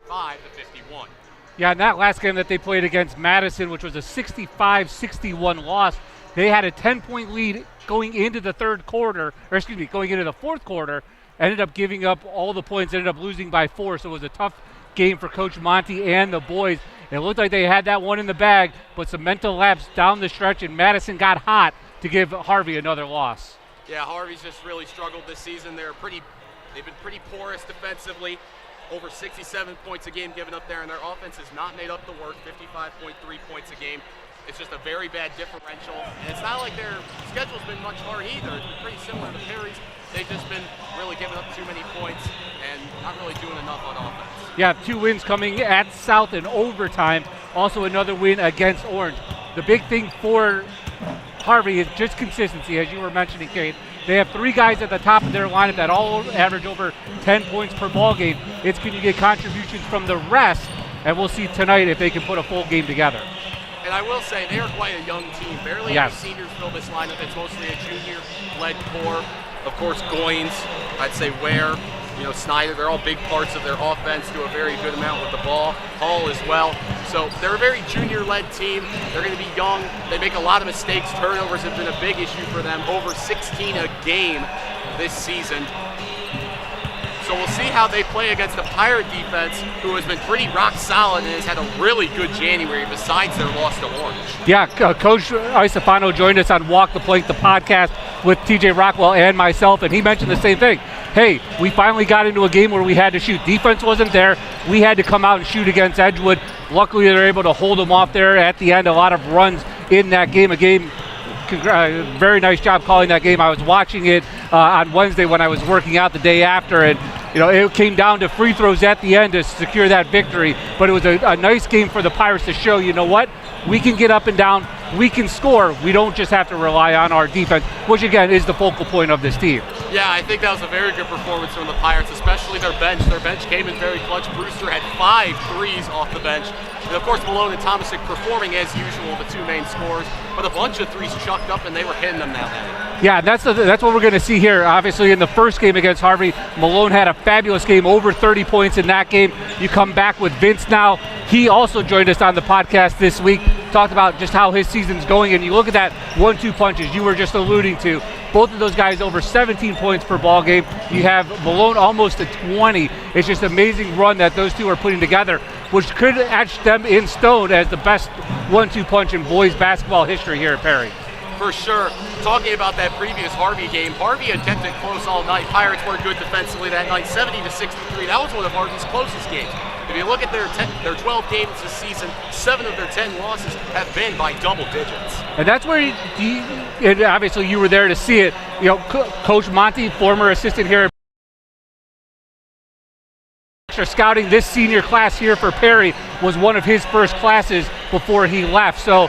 65-51. Yeah, in that last game that they played against Madison, which was a 65-61 loss, they had a 10-point lead going into the going into the fourth quarter, ended up giving up all the points, ended up losing by 4, so it was a tough game for Coach Monty and the boys. It looked like they had that one in the bag, but some mental lapse down the stretch, and Madison got hot to give Harvey another loss. Yeah, Harvey's just really struggled this season. They've been pretty porous defensively. Over 67 points a game given up there, and their offense has not made up the work, 55.3 points a game. It's just a very bad differential, and it's not like their schedule's been much hard either. It's been pretty similar to Perry's. They've just been really giving up too many points and not really doing enough on offense. Yeah, 2 wins coming at South in overtime. Also another win against Orange. The big thing for Harvey is just consistency, as you were mentioning, Kate. They have 3 guys at the top of their lineup that all average over 10 points per ball game. It's can you get contributions from the rest, and we'll see tonight if they can put a full game together. And I will say, they are quite a young team. Barely any seniors fill this lineup. It's mostly a junior-led core. Of course, Goins, I'd say Ware, Snyder, they're all big parts of their offense, do a very good amount with the ball. Hall as well. So they're a very junior-led team. They're going to be young. They make a lot of mistakes. Turnovers have been a big issue for them. Over 16 a game this season. So we'll see how they play against the Pirate defense, who has been pretty rock solid and has had a really good January besides their loss to Orange. Yeah, Coach Isofano joined us on Walk the Plank, the podcast with TJ Rockwell and myself, and he mentioned the same thing. Hey, we finally got into a game where we had to shoot. Defense wasn't there. We had to come out and shoot against Edgewood. Luckily, they were able to hold them off there at the end. A lot of runs in that game. Very nice job calling that game. I was watching it on Wednesday when I was working out the day after, and it came down to free throws at the end to secure that victory. But it was a nice game for the Pirates to show, what? We can get up and down. We can score. We don't just have to rely on our defense, which, again, is the focal point of this team. Yeah, I think that was a very good performance from the Pirates, especially their bench. Their bench came in very clutch. Brewster had 5 threes off the bench. And, of course, Malone and Tomasic performing as usual, the 2 main scorers. But a bunch of threes chucked up, and they were hitting them now. Yeah, that's what we're going to see here. Obviously, in the first game against Harvey, Malone had a fabulous game, over 30 points in that game. You come back with Vince now. He also joined us on the podcast this week, talked about just how his season's going, and you look at that 1-2 punches you were just alluding to. Both of those guys over 17 points per ball game. You have Malone almost at 20. It's just an amazing run that those two are putting together, which could etch them in stone as the best 1-2 punch in boys basketball history here at Perry. For sure. Talking about that previous Harvey game, Harvey attempted close all night. Pirates were good defensively that night, 70-63. That was one of Harvey's closest games. If you look at their 12 games this season, 7 of their 10 losses have been by double digits. And that's where, and obviously you were there to see it. Coach Monty, former assistant here at scouting, this senior class here for Perry was one of his first classes before he left. So,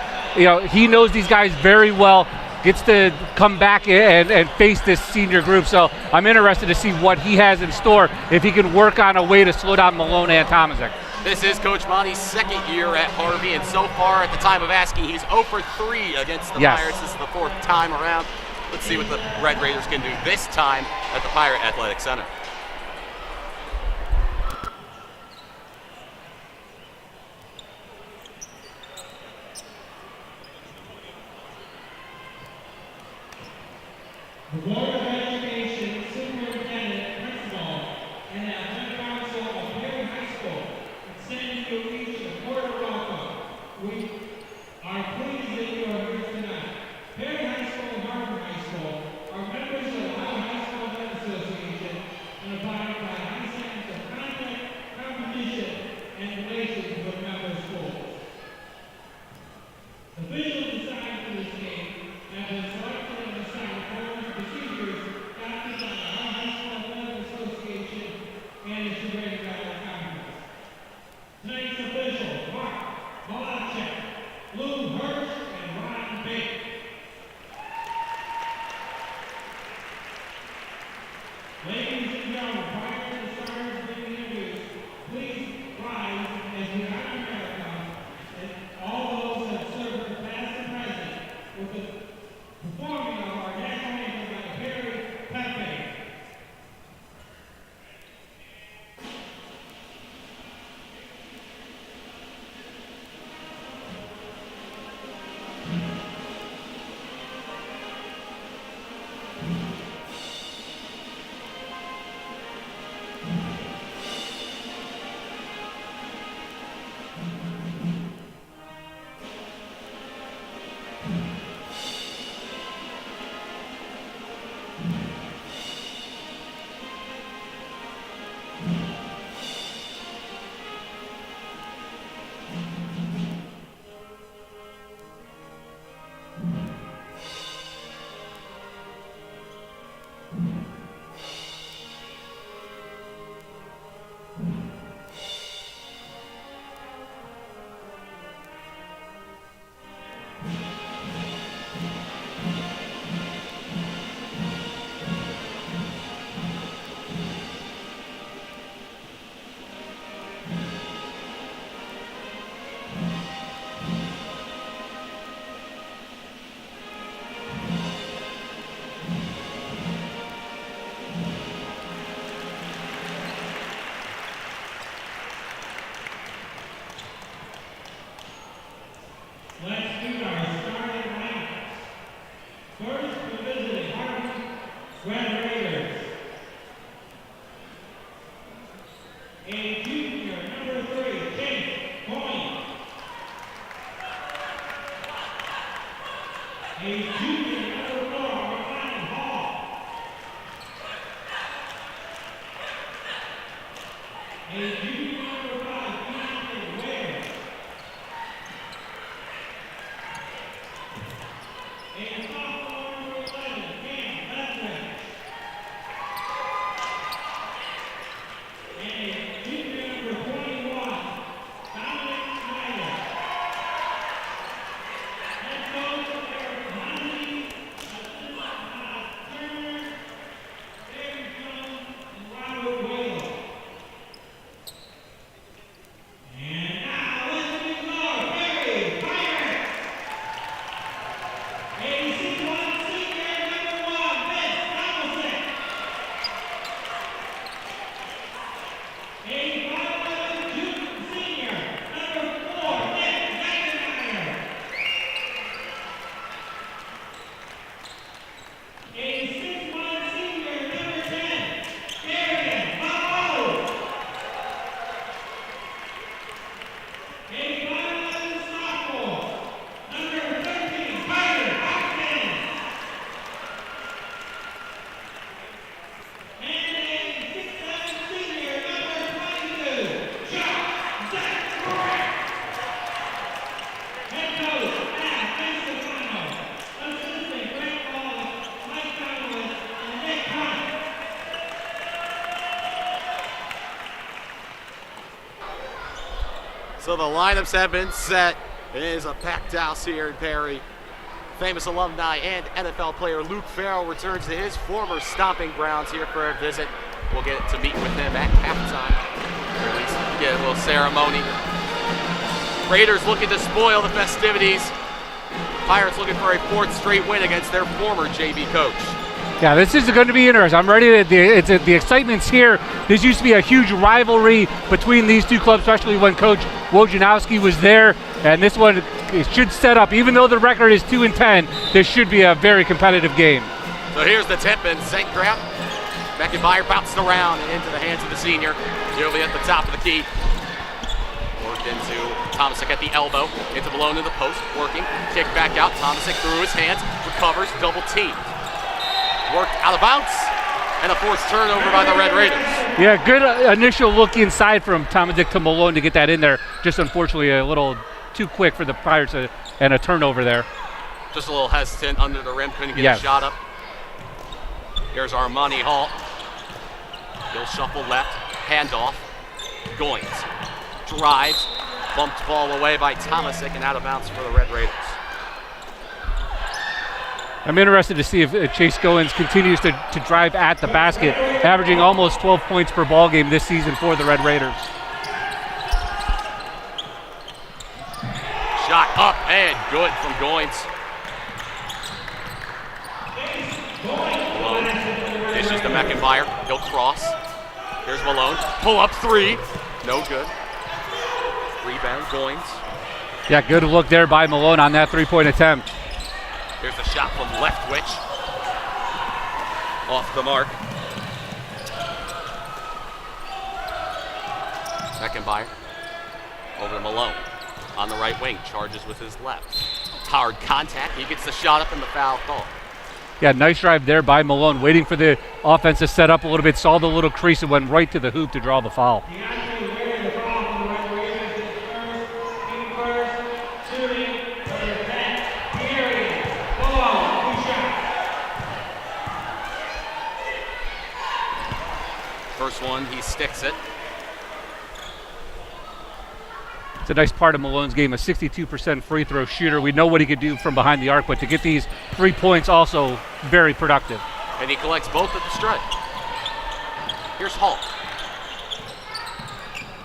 he knows these guys very well, gets to come back and face this senior group. So I'm interested to see what he has in store, if he can work on a way to slow down Malone and Tomasic. This is Coach Monty's second year at Harvey, and so far at the time of asking, he's 0 for 3 against the Pirates. This is the 4th time around. Let's see what the Red Raiders can do this time at the Pirate Athletic Center. The Board of Education Superintendent Principal and the Athletic Council of Perry High School extend to you each a cordial welcome. We are pleased that you are here tonight. Perry High School and Harvey High School are members of the Ohio High School Athletic Association and abide by high standards of conduct, competition, and relations with member schools. Officials assigned to this game have been selected and assigned procedures adopted by the Ohio High School Athletic Association and its related conference. Tonight's officials: Mark Malachek, Lou Hirsch, and Ron Baker. Ladies and gentlemen, prior to the stars being introduced, please rise as we honor America and all those that served the past and present with the performing of our national anthem by Perry Pepe. So the lineups have been set. It is a packed house here in Perry. Famous alumni and NFL player Luke Farrell returns to his former stomping grounds here for a visit. We'll get to meet with him at halftime, or at least get a little ceremony. Raiders looking to spoil the festivities. Pirates looking for a 4th straight win against their former JV coach. Yeah, this is going to be interesting. I'm ready. The excitement's here. This used to be a huge rivalry between these two clubs, especially when Coach Wojnarowski was there. And this one should set up, even though the record is 2-10, this should be a very competitive game. So here's the tip and sink grab. Beckenbauer bounced around and into the hands of the senior. He'll be at the top of the key. Worked into Tomasic at the elbow, into Malone in the post, working, kick back out, Tomasic through his hands, recovers, double teamed. Worked out of bounds, and a forced turnover by the Red Raiders. Yeah, good initial look inside from Tomasic to Malone to get that in there. Just unfortunately a little too quick for the Pirates and a turnover there. Just a little hesitant under the rim, couldn't get a shot up. Here's Armani Hall. He'll shuffle left, handoff. Goins drives, bumped ball away by Tomasic and out of bounds for the Red Raiders. I'm interested to see if Chase Goins continues to drive at the basket, averaging almost 12 points per ball game this season for the Red Raiders. Shot up and good from Goins. Malone dishes to Beckenbauer. He'll cross. Here's Malone. Pull up 3. No good. Rebound, Goins. Yeah, good look there by Malone on that 3-point attempt. Here's a shot from Leftwich. Off the mark. Beckenbauer over to Malone. On the right wing, charges with his left. Hard contact, he gets the shot up in the foul call. Yeah, nice drive there by Malone, waiting for the offense to set up a little bit, saw the little crease and went right to the hoop to draw the foul. First one, he sticks it. It's a nice part of Malone's game, a 62% free throw shooter. We know what he could do from behind the arc, but to get these 3 points also very productive. And he collects both at the strike. Here's Hall.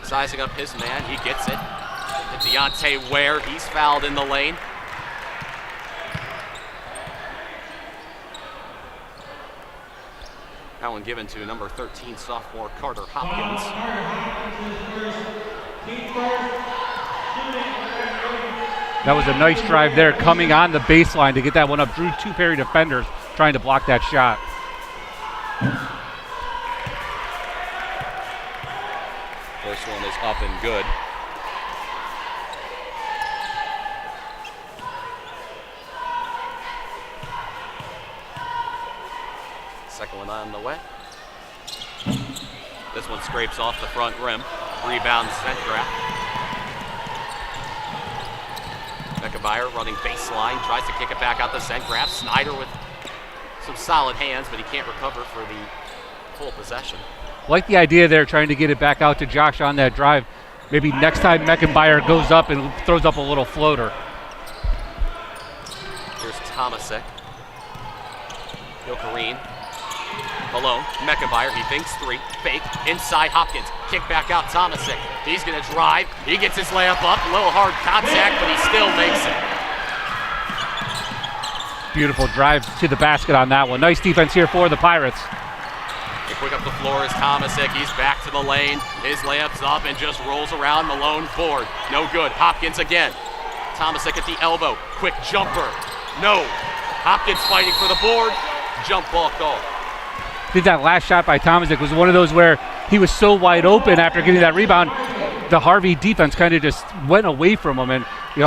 Sizing up his man, he gets it. And Deontay Ware, he's fouled in the lane. That one given to number 13 sophomore Carter Hopkins. That was a nice drive there, coming on the baseline to get that one up. Drew 2 Perry defenders trying to block that shot. First one is up and good. Second one on the way. This one scrapes off the front rim. Rebound, sent grab. Beckenbauer running baseline, tries to kick it back out the sent grab. Snyder with some solid hands, but he can't recover for the full possession. Like the idea there, trying to get it back out to Josh on that drive. Maybe next time Beckenbauer goes up and throws up a little floater. Here's Tomasic. Yokareen. Malone, Beckenbauer, he thinks 3, fake, inside Hopkins, kick back out Tomasic. He's gonna drive, he gets his layup up, a little hard contact, but he still makes it. Beautiful drive to the basket on that one. Nice defense here for the Pirates. Quick up the floor is Tomasic, he's back to the lane, his layup's up and just rolls around, Malone board, no good, Hopkins again. Tomasic at the elbow, quick jumper, no. Hopkins fighting for the board, jump ball call. I think that last shot by Tomasic was one of those where he was so wide open after getting that rebound. The Harvey defense kind of just went away from him and,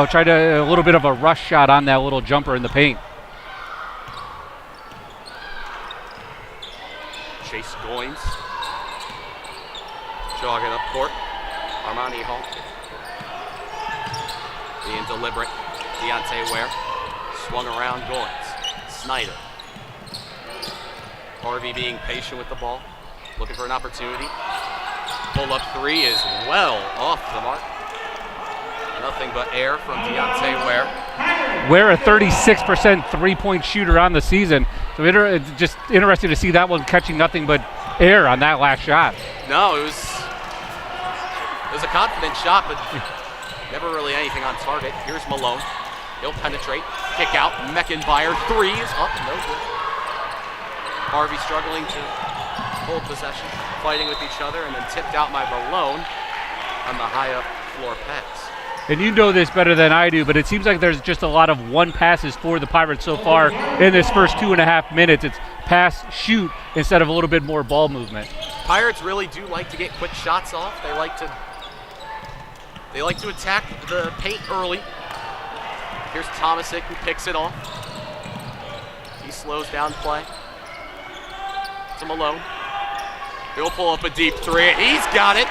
tried a little bit of a rush shot on that little jumper in the paint. Chase Goins. Jogging up court. Armani Hall. Being deliberate. Deontay Ware. Swung around Goins. Snyder. Harvey being patient with the ball, looking for an opportunity. Pull up 3 is well off the mark. Nothing but air from Deontay Ware. Ware, a 36% three-point shooter on the season. So it's just interesting to see that one catching nothing but air on that last shot. No, it was a confident shot, but never really anything on target. Here's Malone. He'll penetrate, kick out. Meckenbauer, three is up, no good. Harvey struggling to hold possession, fighting with each other, and then tipped out by Malone on the high up floor pass. And you know this better than I do, but it seems like there's just a lot of one passes for the Pirates so far in this first 2.5 minutes. It's pass, shoot, instead of a little bit more ball movement. Pirates really do like to get quick shots off. They like to attack the paint early. Here's Tomasic who picks it off. He slows down play. To Malone. He'll pull up a deep three. He's got it.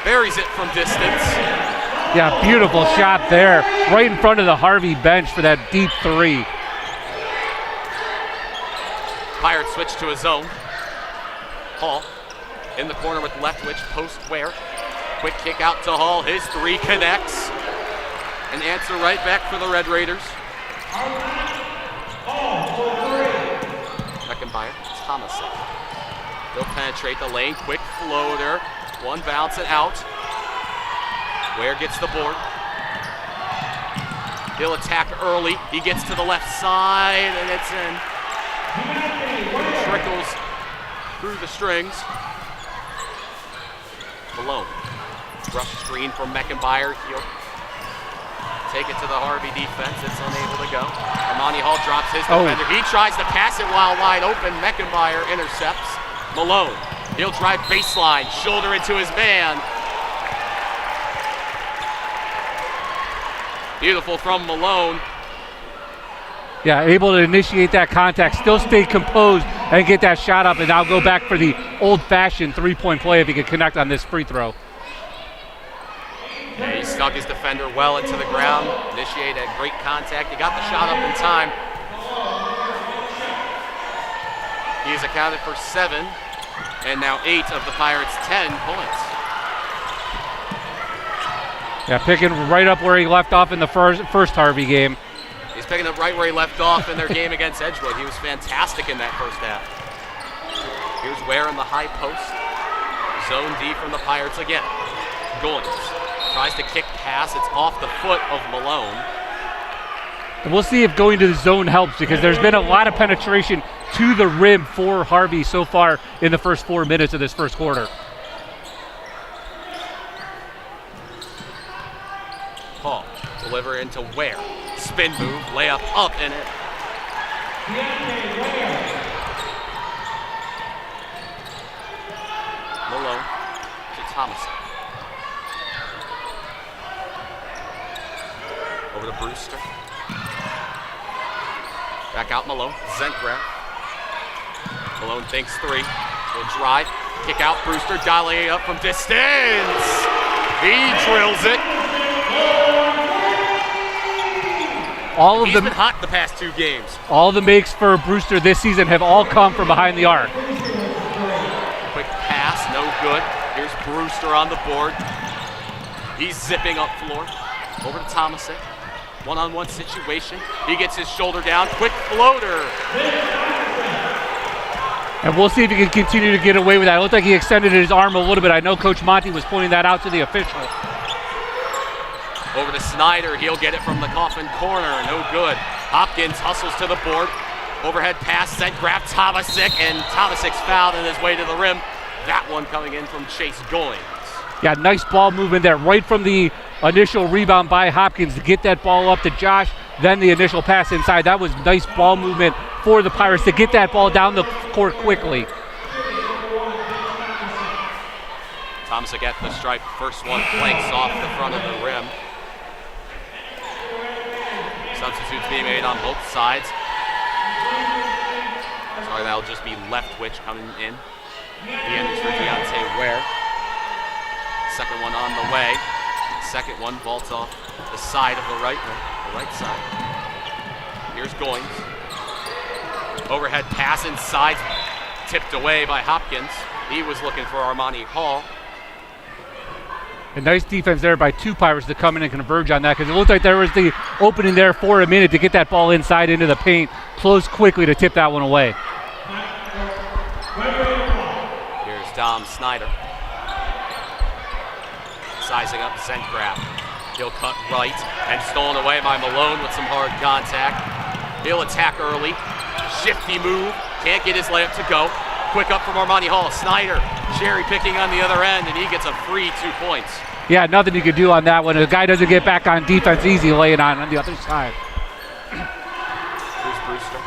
Buries it from distance. Yeah, beautiful shot there. Right in front of the Harvey bench for that deep three. Pirates switch to a zone. Hall in the corner with Leftwich, post Ware. Quick kick out to Hall. His three connects. An answer right back for the Red Raiders. Meckenbauer, Tomasic. He'll penetrate the lane. Quick floater. One bounce and out. Ware gets the board. He'll attack early. He gets to the left side and it's in. Trickles through the strings. Malone. Rough screen from Meckenbauer. He'll take it to the Harvey defense. It's unable to go. Armani Hall drops his defender. He tries to pass it while wide open. Meckenbauer intercepts. Malone. He'll drive baseline. Shoulder into his man. Beautiful from Malone. Yeah, able to initiate that contact, still stay composed and get that shot up, and now go back for the old-fashioned three-point play if he can connect on this free throw. Yeah, he stuck his defender well into the ground, initiated great contact. He got the shot up in time. He's accounted for 7, and now 8 of the Pirates' 10 points. Yeah, picking right up where he left off in the first Harvey game. He's picking up right where he left off in their game against Edgewood. He was fantastic in that first half. Here's Ware in the high post. Zone D from the Pirates again. Goins tries to kick pass. It's off the foot of Malone. And we'll see if going to the zone helps, because there's been a lot of penetration to the rim for Harvey so far in the first 4 minutes of this first quarter. Hall deliver into Ware. Spin move, layup up and in. Malone to Thomason. Over to Brewster. Back out Malone. Zentgraf. Malone thinks three. He'll drive. Kick out Brewster. Dialing up from distance. He drills it. He's been hot the past 2 games. All the makes for Brewster this season have all come from behind the arc. Quick pass, no good. Here's Brewster on the board. He's zipping up floor. Over to Tomasic. One-on-one situation. He gets his shoulder down. Quick floater. And we'll see if he can continue to get away with that. It looked like he extended his arm a little bit. I know Coach Monty was pointing that out to the official. Over to Snyder. He'll get it from the coffin corner. No good. Hopkins hustles to the board. Overhead pass sent. Grab Tomasic. And Tomasic's fouled on his way to the rim. That one coming in from Chase Goins. Yeah, nice ball movement there. Right from the initial rebound by Hopkins to get that ball up to Josh. Then the initial pass inside. That was nice ball movement for the Pirates to get that ball down the court quickly. Tomasic at the stripe. First one planks off the front of the rim. Substitutes being made on both sides. Sorry, that'll just be Leftwich coming in. He enters for Deontay Ware. Second one on the way. Second one vaults off the side of the right side. Here's Goins. Overhead pass inside, tipped away by Hopkins. He was looking for Armani Hall. A nice defense there by 2 Pirates to come in and converge on that, because it looked like there was the opening there for a minute to get that ball inside into the paint, close quickly to tip that one away. Here's Dom Snyder. Sizing up Zentgraf. He'll cut right and stolen away by Malone with some hard contact. He'll attack early. Shifty move. Can't get his layup to go. Quick up from Armani Hall. Snyder cherry picking on the other end, and he gets a free 2 points. Yeah, nothing you could do on that one. The guy doesn't get back on defense easy, laying on the other side. Here's Brewster.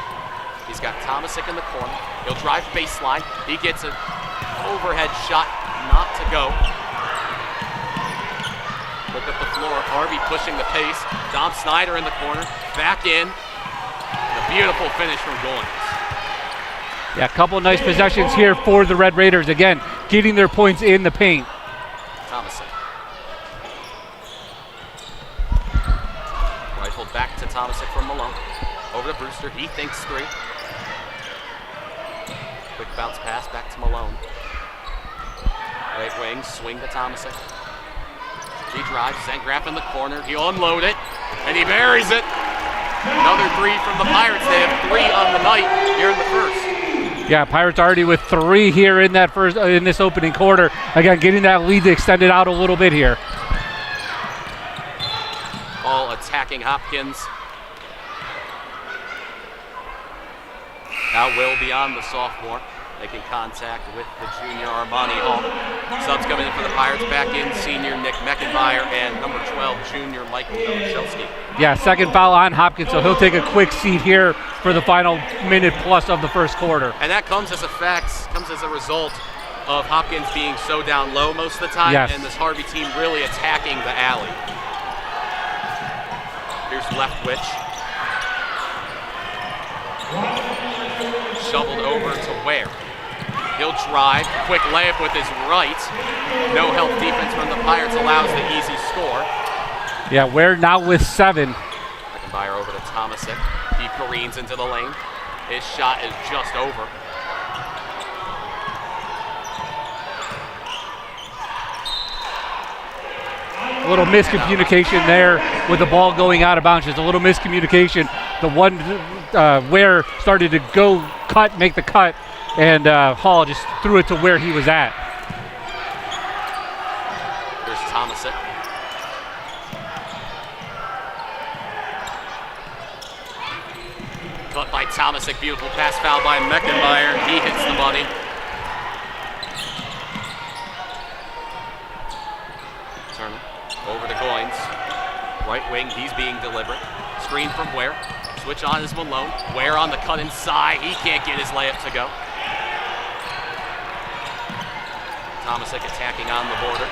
He's got Tomasic in the corner. He'll drive baseline. He gets an overhead shot, not to go. Look at the floor. Harvey pushing the pace. Dom Snyder in the corner. Back in. And a beautiful finish from Goins. Yeah, a couple of nice possessions here for the Red Raiders. Again, getting their points in the paint. Tomasic. Rifled back to Tomasic from Malone. Over to Brewster. He thinks 3. Quick bounce pass back to Malone. Right wing, swing to Tomasic. He drives, Zentgraf in the corner. He'll unload it, and he buries it. Another 3 from the Pirates. They have 3 on the night here in the first. Yeah, Pirates already with 3 here in that first in this opening quarter. Again, getting that lead to extend it out a little bit here. All attacking Hopkins. Now Will beyond the sophomore, making contact with the junior Armani Hall. Subs coming in for the Pirates. Back in senior Nick Meckenmeyer and number 12 junior Michael Novoselsky. Yeah, second foul on Hopkins, so he'll take a quick seat here for the final minute plus of the first quarter. And that comes as a result of Hopkins being so down low most of the time, yes, and this Harvey team really attacking the alley. Here's Leftwich. Shoveled over to Ware. He'll drive, quick layup with his right. No help defense from the Pirates allows the easy score. Yeah, Ware now with 7. Meckenmeyer over to Tomasic. He careens into the lane. His shot is just over. A little miscommunication there with the ball going out of bounds. Just a little miscommunication. The one Ware started to go cut, make the cut, and Hall just threw it to where he was at. There's Tomasic. Cut by Tomasic, beautiful pass, foul by Meckenmeyer. He hits the money. Turner over to Goins. Right wing, he's being deliberate. Screen from Ware. Switch on is Malone. Ware on the cut inside. He can't get his layup to go. Tomasic attacking on the border.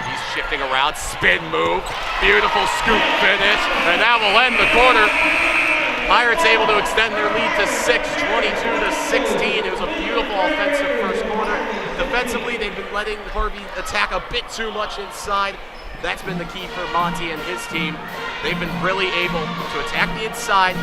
He's shifting around. Spin move. Beautiful scoop finish. And that will end the quarter. Pirates able to extend their lead to 6, 22-16. It was a beautiful offensive first quarter. Defensively, they've been letting Harvey attack a bit too much inside. That's been the key for Monty and his team. They've been really able to attack the inside,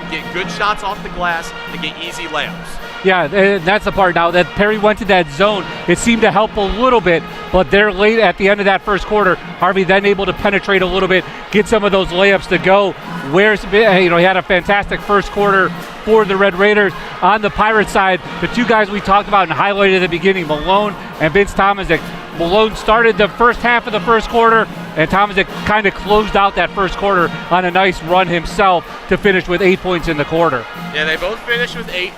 get good shots off the glass, and get easy layups. Yeah, and that's the part now that Perry went to that zone. It seemed to help a little bit, but they're late at the end of that first quarter. Harvey then able to penetrate a little bit, get some of those layups to go. Where's he had a fantastic first quarter for the Red Raiders. On the Pirate side, the 2 guys we talked about and highlighted at the beginning, Malone and Vince Tomasic. Malone started the first half of the first quarter, and Tomasic kind of closed out that first quarter on a nice run himself to finish with 8 points in the quarter. Yeah, they both finished with 8.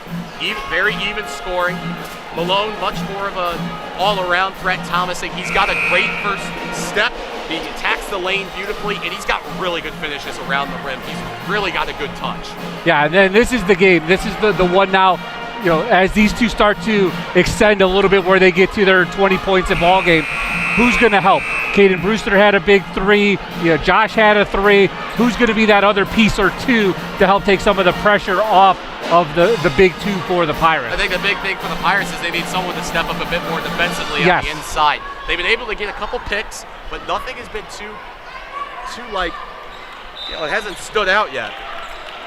Very even scoring. Malone, much more of an all-around threat. Tomasic, he's got a great first step. He attacks the lane beautifully, and he's got really good finishes around the rim. He's really got a good touch. Yeah, and then this is the game. This is the one now, as these 2 start to extend a little bit where they get to their 20 points a ball game, who's going to help? Caden Brewster had a big 3. Josh had a 3. Who's going to be that other piece or 2 to help take some of the pressure off of the big 2 for the Pirates? I think the big thing for the Pirates is they need someone to step up a bit more defensively on the inside. They've been able to get a couple picks, but nothing has been too it hasn't stood out yet.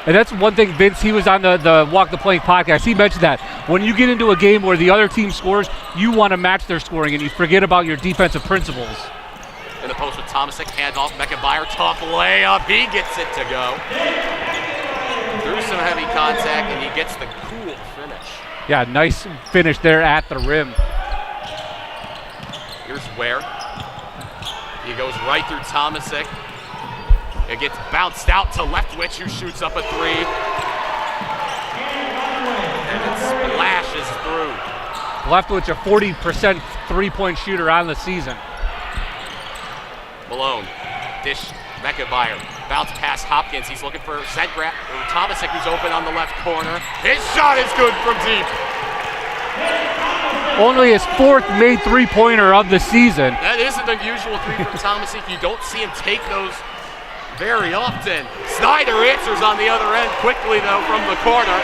And that's one thing, Vince, he was on the Walk the Plank podcast. He mentioned that when you get into a game where the other team scores, you want to match their scoring and you forget about your defensive principles. In the post with Tomasic, handoff, Meckenbauer, tough layup. He gets it to go. Through some heavy contact, and he gets the cool finish. Yeah, nice finish there at the rim. Here's Ware. He goes right through Tomasic. It gets bounced out to Leftwich, who shoots up a three. And it splashes through. Leftwich, a 40% three-point shooter on the season. Malone, dish, Meckenbauer. Bounce past Hopkins. He's looking for Zedgraf, or Tomasic, who's open on the left corner. His shot is good from deep. Only his 4th made three-pointer of the season. That is an unusual three from Tomasic. You don't see him take those very often. Snyder answers on the other end quickly, though, from the corner.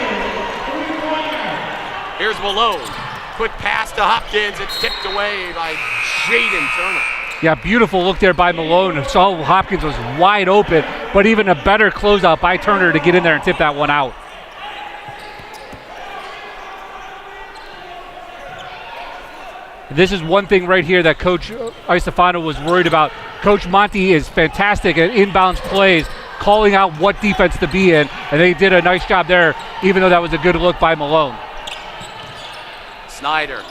Here's Malone. Quick pass to Hopkins. It's tipped away by Jaden Turner. Yeah, beautiful look there by Malone. Saw Hopkins was wide open, but even a better closeout by Turner to get in there and tip that one out. This is one thing right here that Coach Isofano was worried about. Coach Monty is fantastic at inbounds plays, calling out what defense to be in, and they did a nice job there, even though that was a good look by Malone. Snyder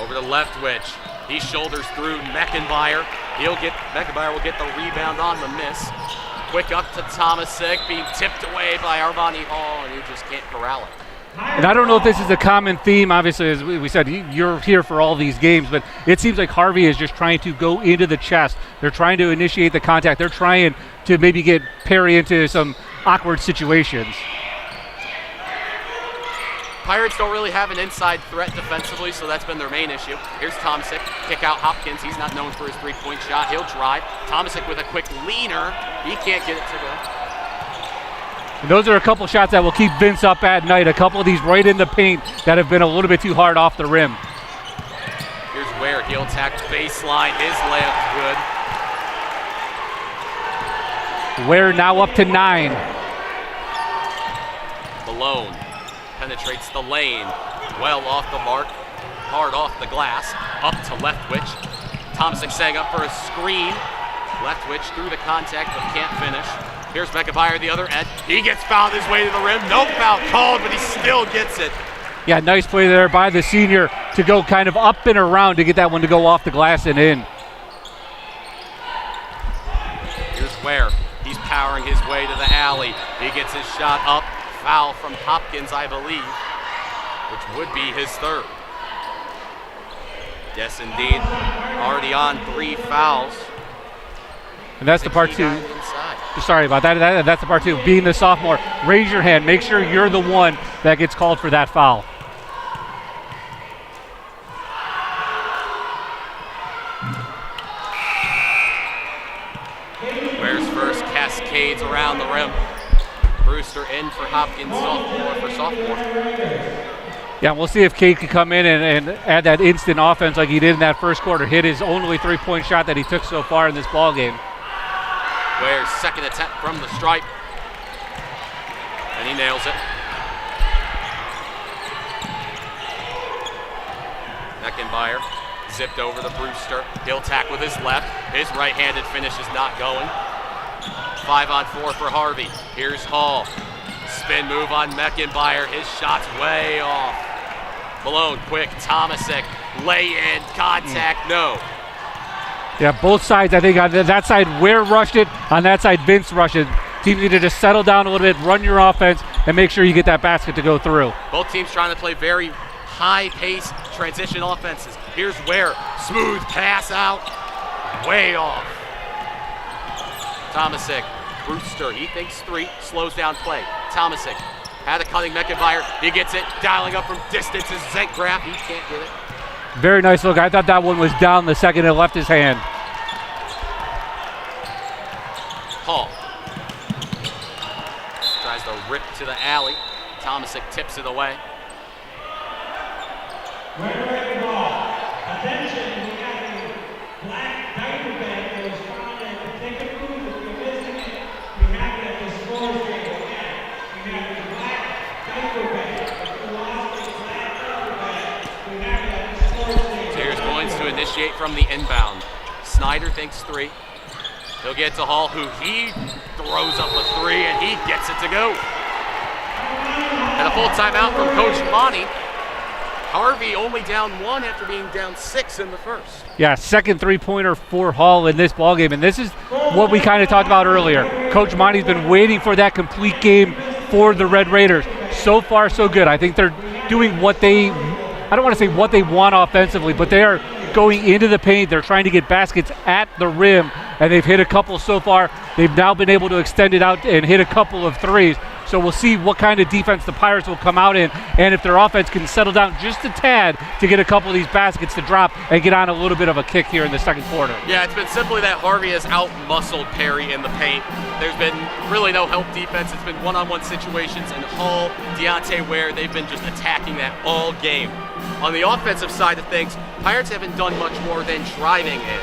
over to Leftwich. He shoulders through Meckenbauer. Meckenbauer will get the rebound on the miss. Quick up to Tomasic, being tipped away by Arvani Hall, and you just can't corral it. And I don't know if this is a common theme. Obviously, as we said, you're here for all these games, but it seems like Harvey is just trying to go into the chest. They're trying to initiate the contact. They're trying to maybe get Perry into some awkward situations. Pirates don't really have an inside threat defensively, so that's been their main issue. Here's Tomasic, kick out Hopkins. He's not known for his three-point shot. He'll drive. Tomasic with a quick leaner. He can't get it to go. And those are a couple shots that will keep Vince up at night. A couple of these right in the paint that have been a little bit too hard off the rim. Here's Ware. He'll attack baseline. His layup's good. Ware now up to 9. Malone penetrates the lane. Well off the mark. Hard off the glass. Up to Leftwich. Tomasic setting up for a screen. Leftwich through the contact but can't finish. Here's Meckenbauer the other end. He gets fouled his way to the rim. No foul called, but he still gets it. Yeah, nice play there by the senior to go kind of up and around to get that one to go off the glass and in. Here's Ware. He's powering his way to the alley. He gets his shot up. Foul from Hopkins, I believe, which would be his 3rd. Yes, indeed. Already on 3 fouls. And that's the part 2. Sorry about that. That's the part 2. Being the sophomore, raise your hand. Make sure you're the one that gets called for that foul. Ware's first cascades around the rim. Brewster in for Hopkins, sophomore. Yeah, we'll see if Cade can come in and add that instant offense like he did in that first quarter. Hit his only three-point shot that he took so far in this ball game. Ware's second attempt from the stripe. And he nails it. Meckenbauer zipped over to Brewster. He'll tack with his left. His right-handed finish is not going. 5-on-4 for Harvey. Here's Hall. Spin move on Meckenbauer. His shot's way off. Malone, quick. Tomasic. Lay in. Contact. No. Yeah, both sides, I think on that side, Ware rushed it. On that side, Vince rushed it. Teams need to just settle down a little bit, run your offense, and make sure you get that basket to go through. Both teams trying to play very high-paced transition offenses. Here's Ware. Smooth pass out. Way off. Tomasic. Brewster, he thinks 3, slows down play. Tomasic had a cutting Meckenbauer. He gets it, dialing up from distance is Zedgraf. He can't get it. Very nice look. I thought that one was down the second it left his hand. Hall tries to rip to the alley. Tomasic tips it away. Attention, we have a black diaper bag that was found at the ticket booth. If you're missing it, we have it at the scores table. initiate from the inbound. Snyder thinks 3. He'll get to Hall, who he throws up a 3, and he gets it to go. And a full timeout from Coach Monty. Harvey only down 1 after being down 6 in the first. Yeah, second three-pointer for Hall in this ballgame, and this is what we kind of talked about earlier. Coach Monty's been waiting for that complete game for the Red Raiders. So far, so good. I think they're doing what they, I don't want to say what they want offensively, but they are going into the paint. They're trying to get baskets at the rim, and they've hit a couple so far. They've now been able to extend it out and hit a couple of threes. So we'll see what kind of defense the Pirates will come out in, and if their offense can settle down just a tad to get a couple of these baskets to drop and get on a little bit of a kick here in the second quarter. Yeah, it's been simply that Harvey has out-muscled Perry in the paint. There's been really no help defense. It's been one-on-one situations, and Hall, Deontay Ware, they've been just attacking that all game. On the offensive side of things, Pirates haven't done much more than driving in.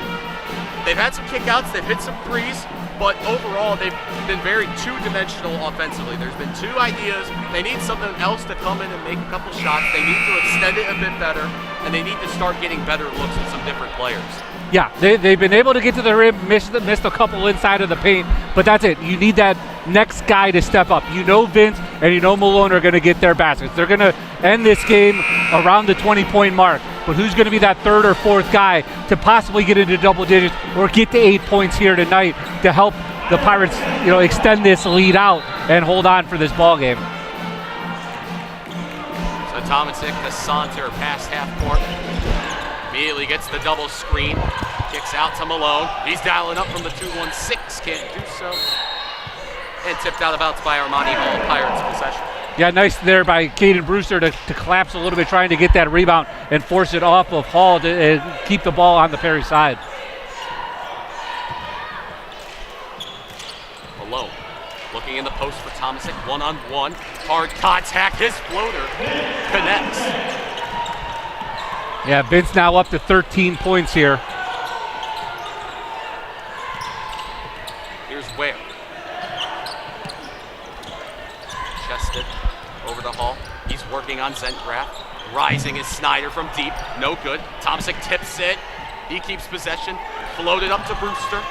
They've had some kickouts, they've hit some threes, but overall they've been very two-dimensional offensively. There's been 2 ideas. They need something else to come in and make a couple shots. They need to extend it a bit better, and they need to start getting better looks with some different players. Yeah, they've been able to get to the rim, missed a couple inside of the paint, but that's it. You need that next guy to step up. You know Vince and you know Malone are going to get their baskets. They're going to end this game around the 20-point mark, but who's going to be that 3rd or 4th guy to possibly get into double digits or get to 8 points here tonight to help the Pirates, extend this lead out and hold on for this ball game? So Tomasic to saunter past half court. Immediately gets the double screen, kicks out to Malone. He's dialing up from the 2-1-6, can't do so. And tipped out of bounds by Armani Hall, Pirates possession. Yeah, nice there by Caden Brewster to collapse a little bit, trying to get that rebound and force it off of Hall to keep the ball on the Perry side. Malone looking in the post for Tomasic, 1-on-1. Hard contact, his floater connects. Yeah, Vince now up to 13 points here. Here's Ware. Chested over to Hall. He's working on Zentgraf. Rising is Snyder from deep. No good. Tomasic tips it. He keeps possession. Floated up to Brewster.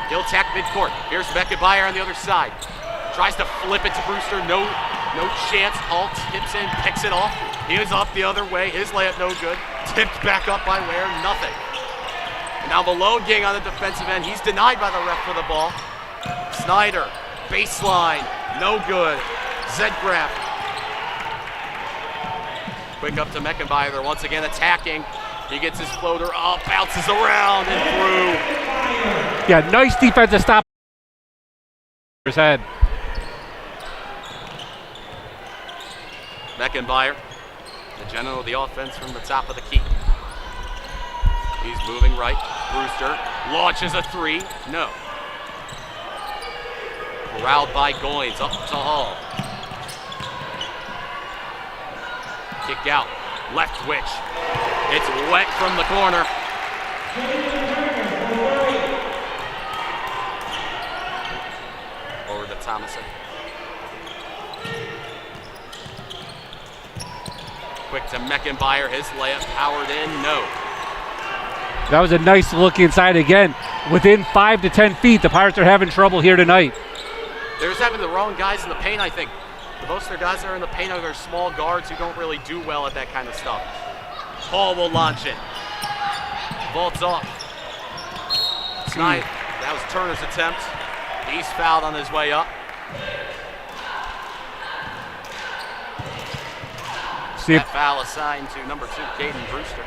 He'll attack midcourt. Here's Beckenbauer on the other side. Tries to flip it to Brewster. No chance. Hall tips in, picks it off. He is up the other way. His layup no good. Tipped back up by Ware. Nothing. Now Malone getting on the defensive end. He's denied by the ref for the ball. Snyder, baseline, no good. Zentgraf. Quick up to Meckenbauer. They're once again attacking. He gets his floater up, bounces around and through. Yeah, nice defensive stop. His head. Meckenbauer, the general of the offense from the top of the key. He's moving right. Brewster launches a 3. No. Corralled by Goins, up to Hall. Kick out, left twitch. It's wet from the corner. Over to Thomason. Quick to Meckenbauer, his layup powered in, no. That was a nice look inside again. Within 5 to 10 feet, the Pirates are having trouble here tonight. They're just having the wrong guys in the paint, I think. Most of their guys that are in the paint are their small guards who don't really do well at that kind of stuff. Hall will launch it. Vaults off. Tonight, that was Turner's attempt. He's fouled on his way up. That foul assigned to number 2, Caden Brewster.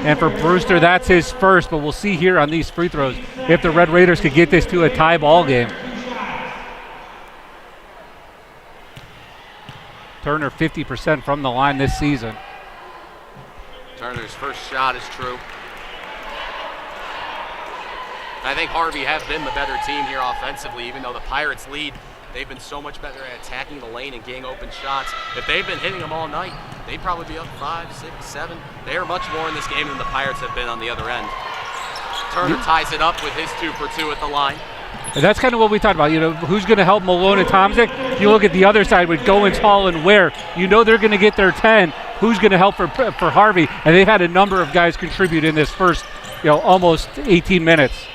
And for Brewster, that's his first, but we'll see here on these free throws if the Red Raiders could get this to a tie ball game. Turner 50% from the line this season. Turner's first shot is true. I think Harvey have been the better team here offensively, even though the Pirates lead. They've been so much better at attacking the lane and getting open shots. If they've been hitting them all night, they'd probably be up 5, 6, 7. They are much more in this game than the Pirates have been on the other end. Turner ties it up with his 2 for 2 at the line. And that's kind of what we talked about. Who's going to help Malone and Tomasic? You look at the other side with Goins, Hall, and Ware. They're going to get their 10. who's going to help for Harvey, and they've had a number of guys contribute in this first, almost 18 minutes.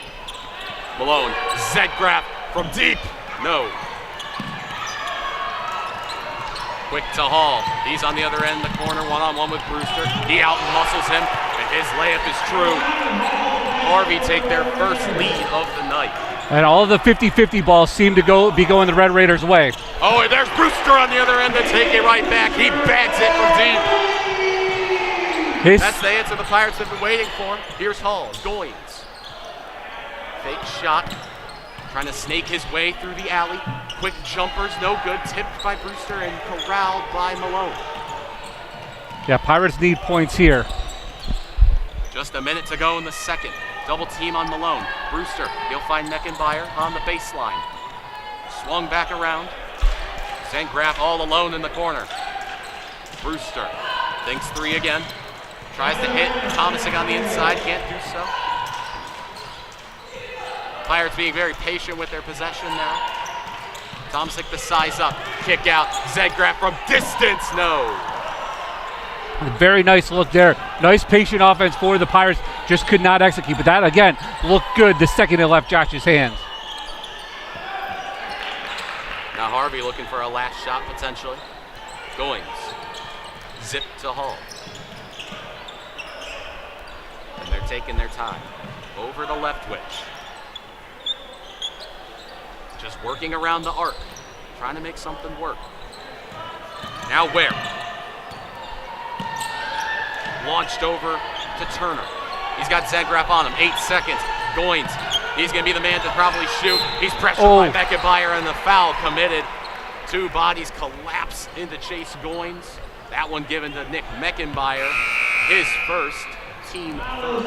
Malone, Zedgraf from deep. No. Quick to Hall. He's on the other end of the corner, one-on-one with Brewster. He out-muscles him, and his layup is true. Harvey take their first lead of the night. And all of the 50-50 balls seem to be going the Red Raiders' way. Oh, and there's Brewster on the other end to take it right back. He bags it from deep. That's the answer the Pirates have been waiting for. Here's Hall, Goins. Fake shot, trying to snake his way through the alley. Quick jumpers, no good. Tipped by Brewster and corralled by Malone. Yeah, Pirates need points here. Just a minute to go in the second. Double team on Malone. Brewster, he'll find Meckenbauer on the baseline. Swung back around. Zedgraf all alone in the corner. Brewster thinks three again. Tries to hit. Thomasik on the inside, can't do so. Pirates being very patient with their possession now. Thomasik the size up. Kick out. Zedgraf from distance, no. Very nice look there. Nice patient offense for the Pirates. Just could not execute. But that, again, looked good the second it left Josh's hands. Now Harvey looking for a last shot potentially. Goins. Zip to Hall. And they're taking their time. Over the left witch. Just working around the arc. Trying to make something work. Now where? Launched over to Turner. He's got Zedgraf on him. 8 seconds. Goins. He's going to be the man to probably shoot. He's pressured by Meckenbauer, and the foul committed. Two bodies collapse into Chase Goins. That one given to Nick Meckenbauer. His first team third.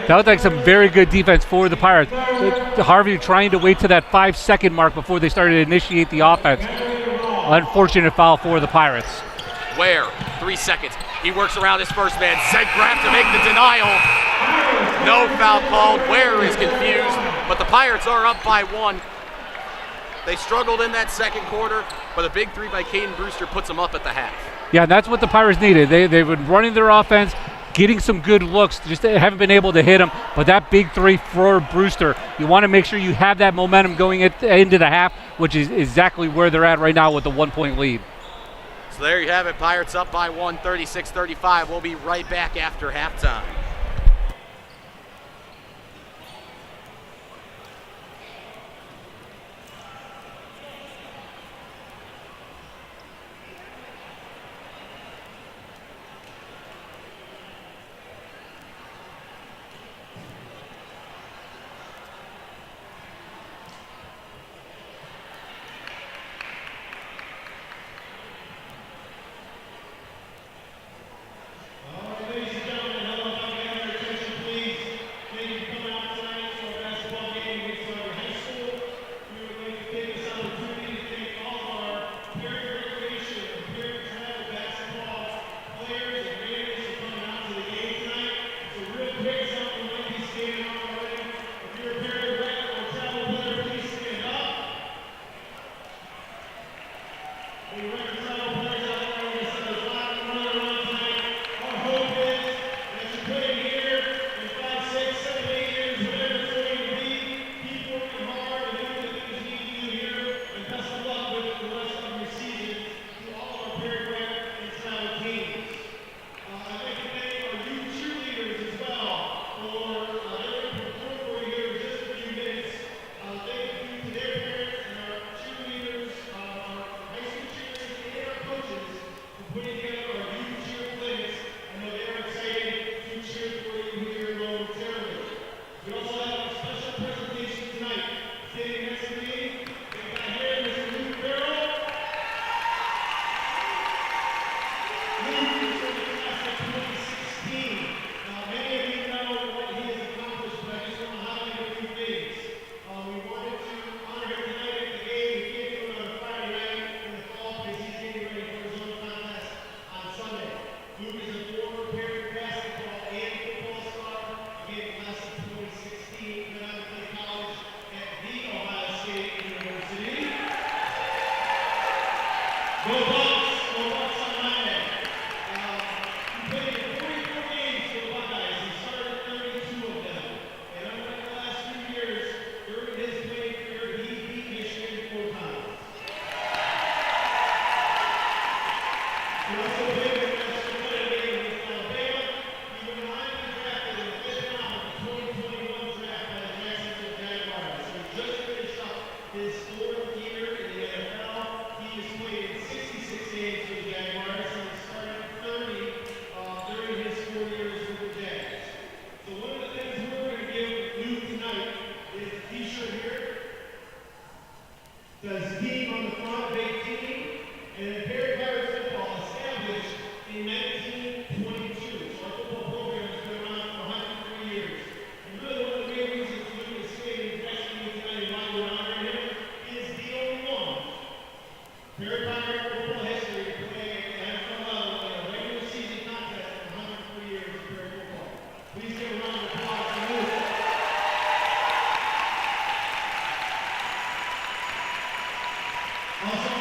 That was like some very good defense for the Pirates. Harvey trying to wait to that 5-second mark before they started to initiate the offense. Unfortunate foul for the Pirates. Where? 3 seconds. He works around his first man. Zedgraf to make the denial. No foul called. Ware is confused, but the Pirates are up by one. They struggled in that second quarter, but a big three by Caden Brewster puts them up at the half. Yeah, that's what the Pirates needed. They've been running their offense, getting some good looks, just haven't been able to hit them. But that big three for Brewster, you want to make sure you have that momentum going into the half, which is exactly where they're at right now with the 1-point lead. So there you have it. Pirates up by one, 36-35. We'll be right back after halftime. Says team on the front of 18, and the Perry Pirates football established in 1922. So our football program has been around for 103 years. And really one of the main reasons for you to stay in Varsity tonight and why we're honoring him is the only one. Perry Pirate football history to play at the NFL level in a regular season contest for 103 years of Perry football. Please give a round of applause to Luke. Also,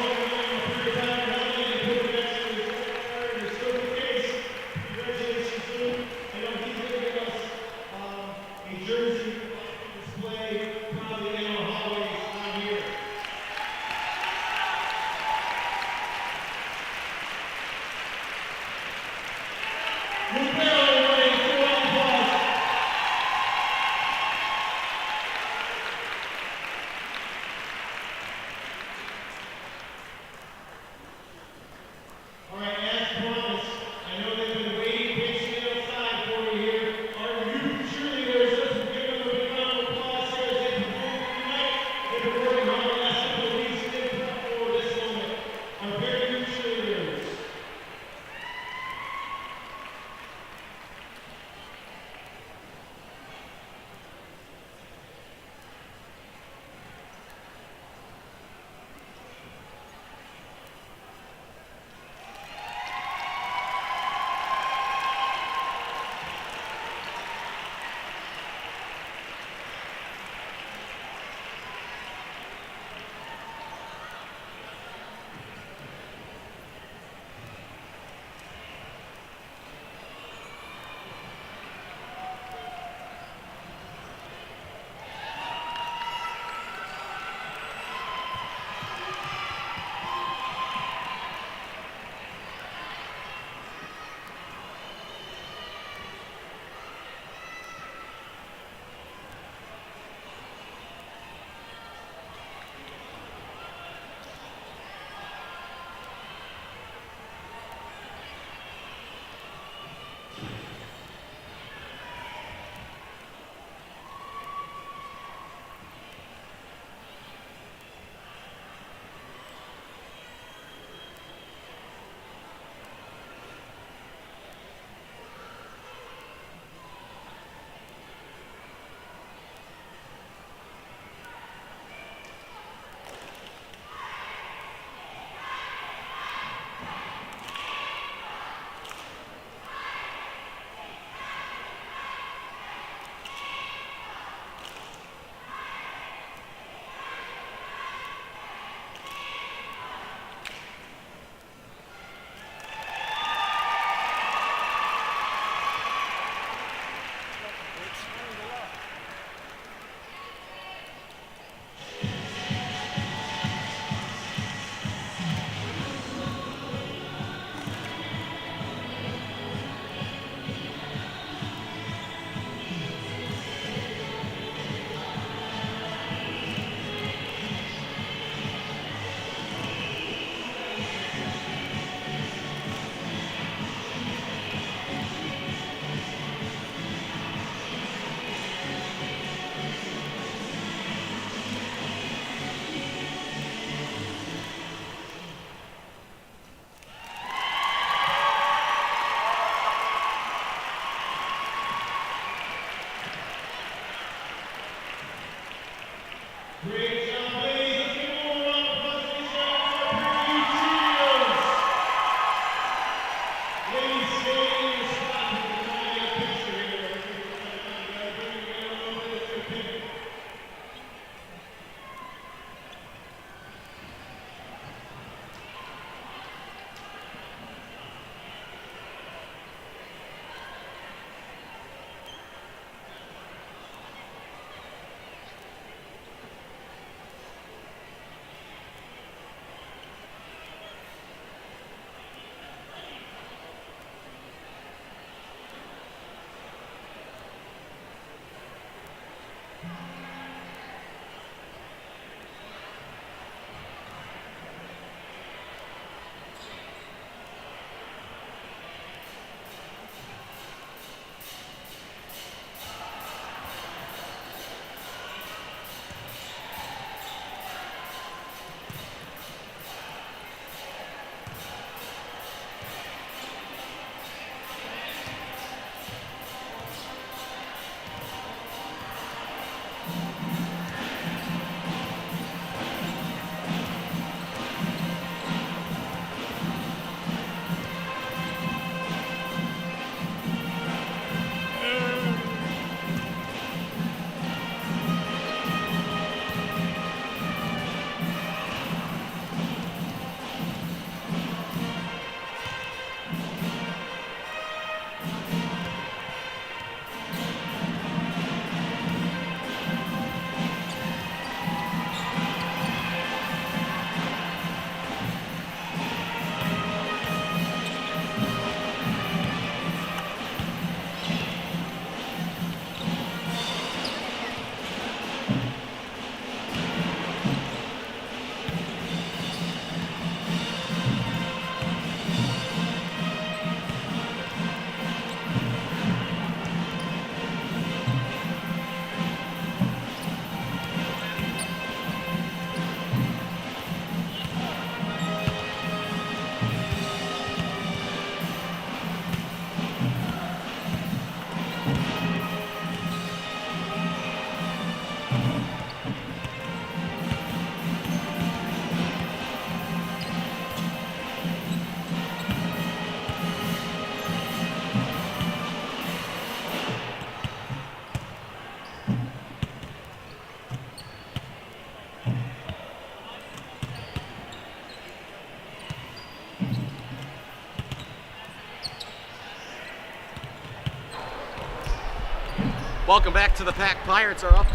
Welcome back to the Pack. Pirates are up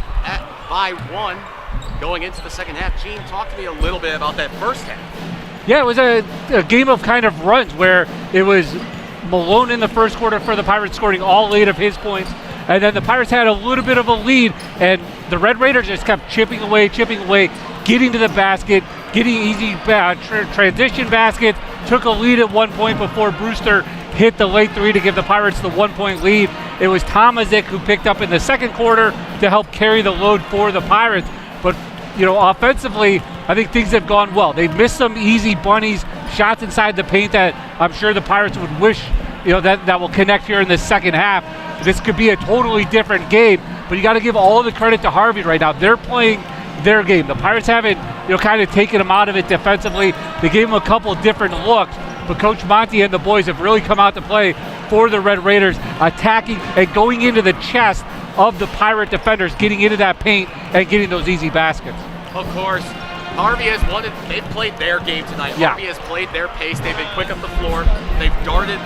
by 1 going into the second half. Gene, talk to me a little bit about that first half. Yeah, it was a game of kind of runs where it was Malone in the first quarter for the Pirates scoring all 8 of his points, and then the Pirates had a little bit of a lead, and the Red Raiders just kept chipping away, getting to the basket, getting easy transition baskets, took a lead at one point before Brewster hit the late 3 to give the Pirates the 1-point lead. It was Tomazic who picked up in the second quarter to help carry the load for the Pirates. But, offensively, I think things have gone well. They've missed some easy bunnies, shots inside the paint that I'm sure the Pirates would wish, that will connect here in the second half. This could be a totally different game, but you got to give all the credit to Harvey right now. They're playing their game. The Pirates haven't, kind of taken them out of it defensively. They gave them a couple different looks, but Coach Monty and the boys have really come out to play for the Red Raiders, attacking and going into the chest of the Pirate defenders, getting into that paint and getting those easy baskets. Of course, Harvey has they've played their game tonight. Yeah. Harvey has played their pace. They've been quick up the floor. They've darted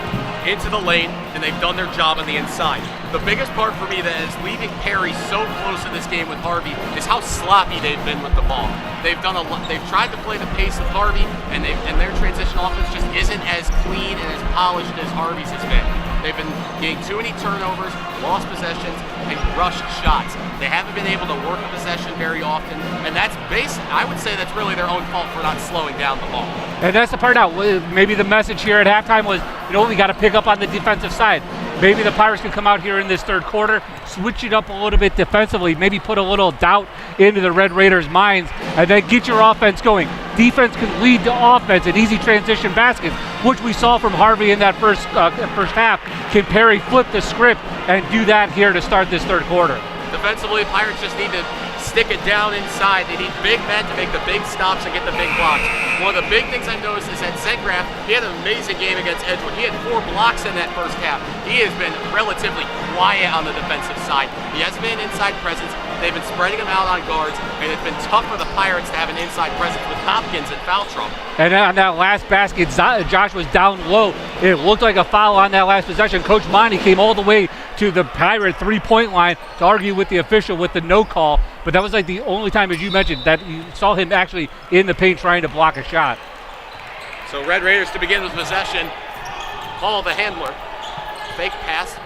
into the lane, and they've done their job on the inside. The biggest part for me that is leaving Perry so close in this game with Harvey is how sloppy they've been with the ball. They've done They've tried to play the pace of Harvey, and their transition offense just isn't as clean and as polished as Harvey's has been. They've been getting too many turnovers, lost possessions, and rushed shots. They haven't been able to work a possession very often, and I would say that's really their own fault for not slowing down the ball. And that's the part now. Maybe the message here at halftime was, we got to pick up on the defensive side. Maybe the Pirates can come out here in this third quarter, switch it up a little bit defensively, maybe put a little doubt into the Red Raiders' minds, and then get your offense going. Defense can lead to offense and easy transition baskets, which we saw from Harvey in that first half. Can Perry flip the script and do that here to start this third quarter? Defensively, Pirates just need to stick it down inside. They need big men to make the big stops and get the big blocks. One of the big things I noticed is that Zengraf, he had an amazing game against Edgewood. He had 4 blocks in that first half. He has been relatively quiet on the defensive side. He hasn't been an inside presence. They've been spreading him out on guards, and it's been tough for the Pirates to have an inside presence with Hopkins in foul trouble. And on that last basket, Josh was down low. It looked like a foul on that last possession. Coach Monty came all the way to the Pirate 3-point line to argue with the official with the no call, but that was like the only time, as you mentioned, that you saw him actually in the paint trying to block a shot. So Red Raiders to begin with possession. Paul, the handler, fake pass,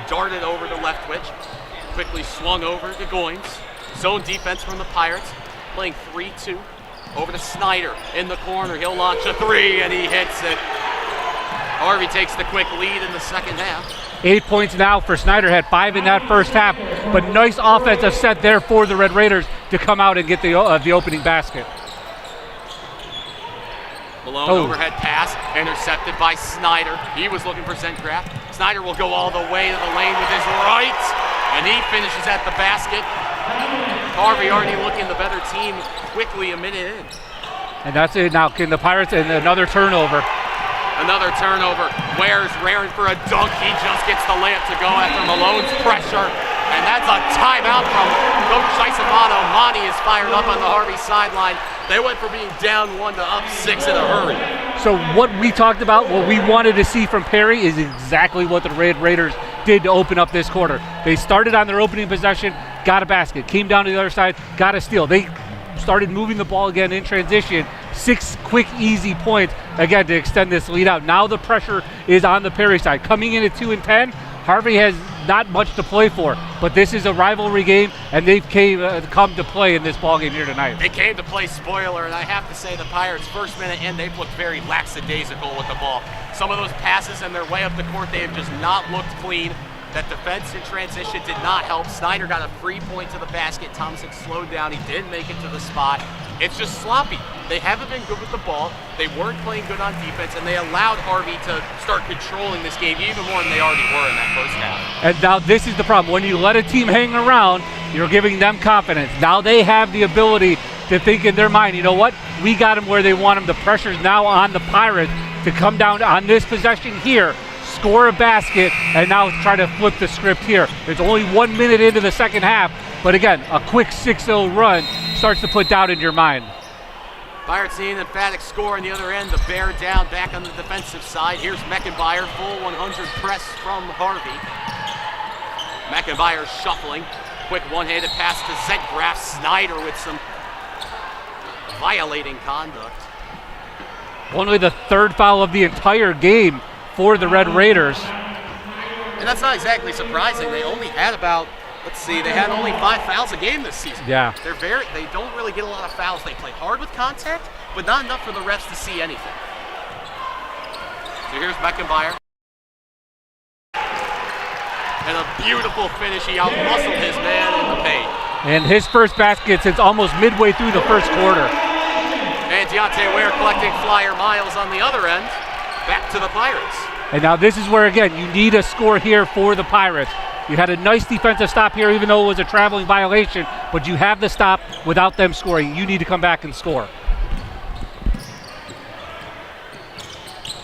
darted over the left twitch, quickly swung over to Goins. Zone defense from the Pirates, playing 3-2. Over to Snyder in the corner. He'll launch a 3, and he hits it. Harvey takes the quick lead in the second half. 8 points now for Snyder, had 5 in that first half, but nice offensive set there for the Red Raiders to come out and get the opening basket. Malone overhead pass, intercepted by Snyder. He was looking for Zengraf. Snyder will go all the way to the lane with his right, and he finishes at the basket. Harvey already looking the better team quickly a minute in. And that's it now. Can the Pirates, and another turnover. Another turnover. Ware's raring for a dunk. He just gets the layup to go after Malone's pressure. And that's a timeout from Coach Shisomato. Monty is fired up on the Harvey sideline. They went from being down 1 to up 6 in a hurry. So what we talked about, what we wanted to see from Perry is exactly what the Red Raiders did to open up this quarter. They started on their opening possession, got a basket, came down to the other side, got a steal. They started moving the ball again in transition. 6 quick, easy points, again, to extend this lead out. Now the pressure is on the Perry side. Coming in at 2-10, Harvey has not much to play for, but this is a rivalry game, and they've come to play in this ball game here tonight. They came to play spoiler, and I have to say the Pirates' first minute in, they've looked very lackadaisical with the ball. Some of those passes and their way up the court, they have just not looked clean. That defense in transition did not help. Snyder got a free point to the basket. Thompson slowed down. He didn't make it to the spot. It's just sloppy. They haven't been good with the ball. They weren't playing good on defense, and they allowed Harvey to start controlling this game even more than they already were in that first half. And now this is the problem. When you let a team hang around, you're giving them confidence. Now they have the ability to think in their mind, you know what? We got them where they want them. The pressure's now on the Pirates to come down on this possession here, score a basket, and now try to flip the script here. It's only 1 minute into the second half, but again, a quick 6-0 run starts to put doubt in your mind. Pirates need an emphatic score on the other end. The bear down back on the defensive side. Here's Meckenbauer, full 100 press from Harvey. McIntyre shuffling. Quick one-handed pass to Zedgraf. Snyder with some violating conduct. Only the third foul of the entire game for the Red Raiders. And that's not exactly surprising. They only had about, they had only 5 fouls a game this season. Yeah. They don't really get a lot of fouls. They play hard with contact, but not enough for the refs to see anything. So here's Beckenbauer. And a beautiful finish. He out-muscled his man in the paint. And his first basket since almost midway through the first quarter. And Deontay Ware collecting flyer miles on the other end. Back to the Pirates. And now this is where, again, you need a score here for the Pirates. You had a nice defensive stop here, even though it was a traveling violation, but you have the stop without them scoring. You need to come back and score.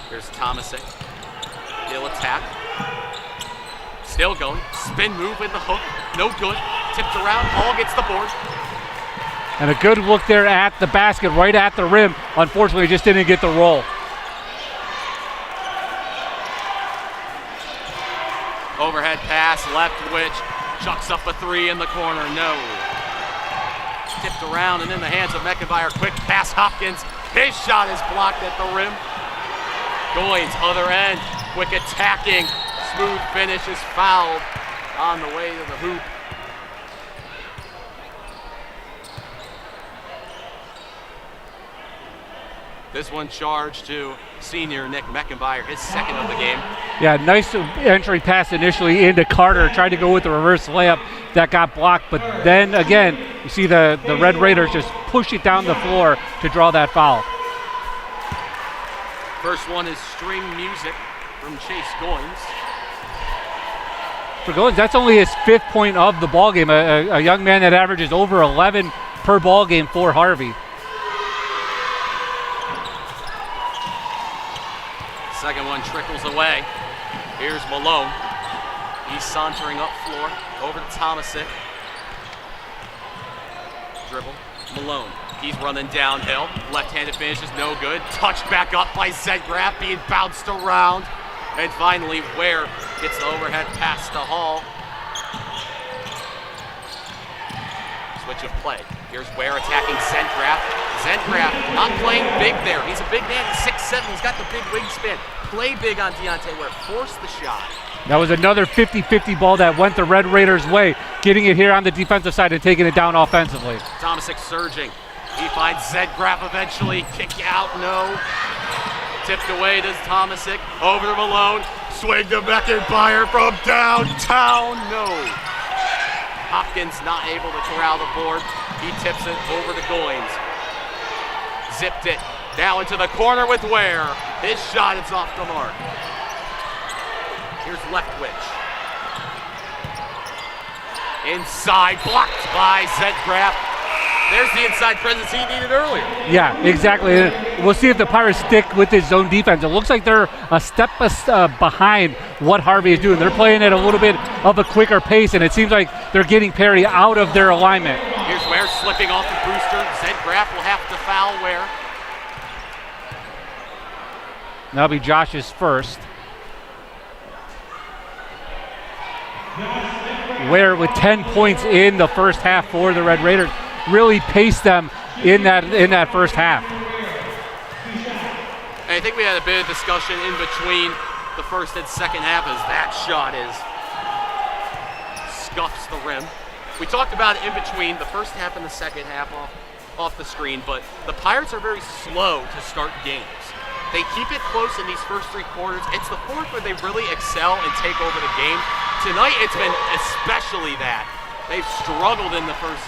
Here's Tomasic. He'll attack. Still going. Spin move with the hook. No good. Tipped around. Hall gets the board. And a good look there at the basket, right at the rim. Unfortunately, just didn't get the roll. Overhead pass, Leftwich. Chucks up a 3 in the corner. No. Tipped around and in the hands of McIntyre. Quick pass, Hopkins. His shot is blocked at the rim. Goins, other end. Quick attacking. Smooth finish is fouled on the way to the hoop. This one charged to senior Nick McIntyre, his second of the game. Yeah, nice entry pass initially into Carter. Tried to go with the reverse layup that got blocked, but then again, you see the Red Raiders just push it down the floor to draw that foul. First one is string music from Chase Goins. For Goins, that's only his 5th point of the ball game. A young man that averages over 11 per ball game for Harvey. Second one trickles away. Here's Malone. He's sauntering up floor. Over to Tomasic. Dribble. Malone. He's running downhill. Left-handed finish is no good. Touched back up by Zedgraf, being bounced around. And finally, Ware gets the overhead pass to Hall. Switch of play. Here's Ware attacking Zedgraf. Zedgraf not playing big there. He's a big man. He's 6'7". He's got the big wingspan. Play big on Deontay Ware. Force the shot. That was another 50-50 ball that went the Red Raiders' way, getting it here on the defensive side and taking it down offensively. Tomasic surging. He finds Zedgraf eventually. Kick out, no. Tipped away to Tomasic. Over to Malone. Swing to McIntyre from downtown, no. Hopkins not able to corral the board. He tips it over to Goins. Zipped it. Now into the corner with Ware. His shot is off the mark. Here's Leftwich. Inside, blocked by Zedgraf. There's the inside presence he needed earlier. Yeah, exactly. We'll see if the Pirates stick with his zone defense. It looks like they're a step behind what Harvey is doing. They're playing at a little bit of a quicker pace, and it seems like they're getting Perry out of their alignment. Here's Ware slipping off the booster. Zedgraf will have to foul Ware. That'll be Josh's first. Ware with 10 points in the first half for the Red Raiders. Really paced them in that first half. And I think we had a bit of discussion in between the first and second half as that shot scuffs the rim. We talked about it in between the first half and the second half off the screen, but the Pirates are very slow to start games. They keep it close in these first 3 quarters. It's the fourth where they really excel and take over the game. Tonight, it's been especially that. They've struggled in the first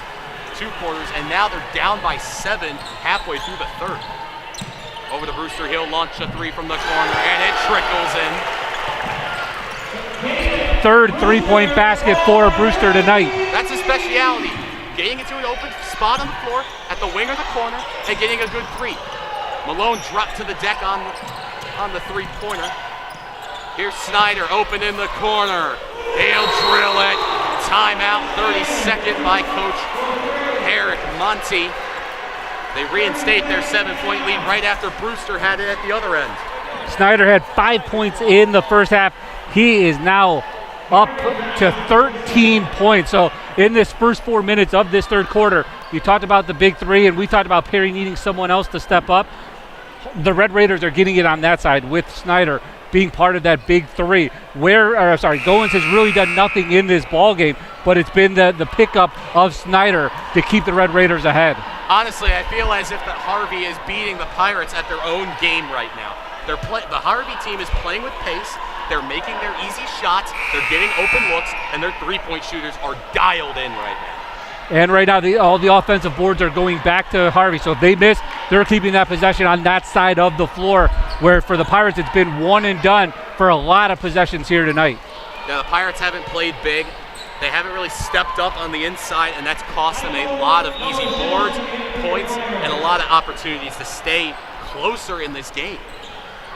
2 quarters, and now they're down by 7 halfway through the third. Over to Brewster. He'll launch a 3 from the corner, and it trickles in. Third 3-point basket for Brewster tonight. That's his specialty. Getting into an open spot on the floor at the wing or the corner and getting a good 3. Malone dropped to the deck on the 3-pointer. Here's Snyder open in the corner. He'll drill it. Timeout, 32nd by Coach Eric Monty. They reinstate their 7-point lead right after Brewster had it at the other end. Snyder had 5 points in the first half. He is now up to 13 points. So in this first 4 minutes of this third quarter, you talked about the big three, and we talked about Perry needing someone else to step up. The Red Raiders are getting it on that side with Snyder being part of that big three. Goins has really done nothing in this ball game, but it's been the pickup of Snyder to keep the Red Raiders ahead. Honestly, I feel as if that Harvey is beating the Pirates at their own game right now. The Harvey team is playing with pace. They're making their easy shots. They're getting open looks, and their three-point shooters are dialed in right now. And right now, all the offensive boards are going back to Harvey. So if they miss, they're keeping that possession on that side of the floor, where for the Pirates, it's been one and done for a lot of possessions here tonight. Yeah, the Pirates haven't played big. They haven't really stepped up on the inside, and that's cost them a lot of easy boards, points, and a lot of opportunities to stay closer in this game.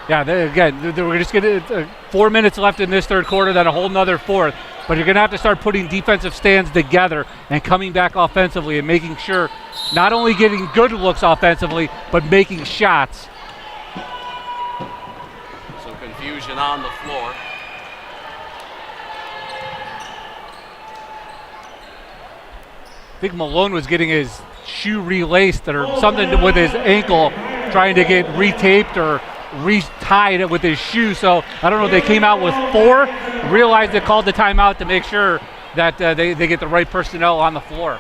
Yeah, we're just going to 4 minutes left in this third quarter, then a whole nother fourth. But you're going to have to start putting defensive stands together and coming back offensively and making sure not only getting good looks offensively, but making shots. Some confusion on the floor. I think Malone was getting his shoe relaced or something with his ankle, trying to get retaped or retied with his shoe. So I don't know if they came out with 4, realized they called the timeout to make sure that they get the right personnel on the floor.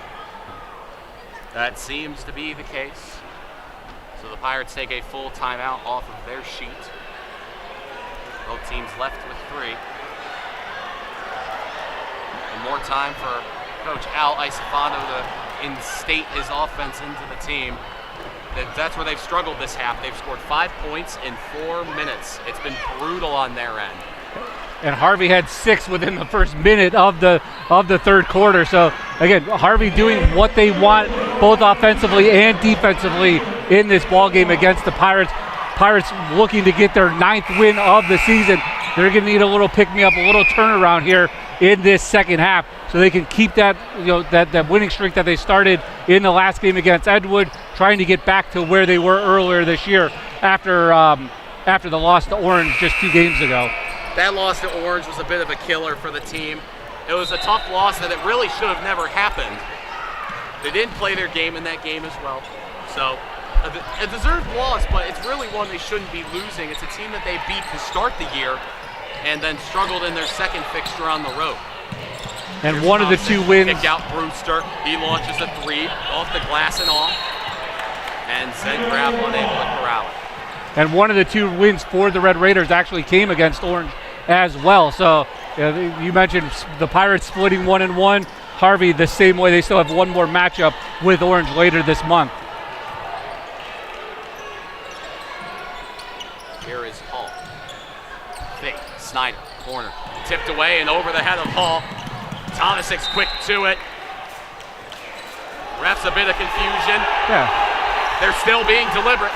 That seems to be the case. So the Pirates take a full timeout off of their sheet. Both teams left with 3. And more time for Coach Al Isofano to instate his offense into the team. That's where they've struggled this half. They've scored 5 points in 4 minutes. It's been brutal on their end. And Harvey had 6 within the first minute of the third quarter. So again, Harvey doing what they want, both offensively and defensively in this ball game against the Pirates. Pirates looking to get their 9th win of the season. They're going to need a little pick-me-up, a little turnaround here in this second half, so they can keep that that winning streak that they started in the last game against Edgewood, trying to get back to where they were earlier this year after the loss to Orange just 2 games ago. That loss to Orange was a bit of a killer for the team. It was a tough loss that it really should have never happened. They didn't play their game in that game as well. So a deserved loss, but it's really one they shouldn't be losing. It's a team that they beat to start the year and then struggled in their second fixture on the road. And here's one Thompson, of the 2 wins. Kick out Brewster. He launches a 3 off the glass and off. And Zed Grab unable to corral it. And one of the 2 wins for the Red Raiders actually came against Orange as well. So you mentioned the Pirates splitting 1-1. Harvey the same way. They still have one more matchup with Orange later this month. Here is Hall. Fake. Snyder. Corner. Tipped away and over the head of Hall. Thomasic's quick to it. Refs a bit of confusion. Yeah. They're still being deliberate.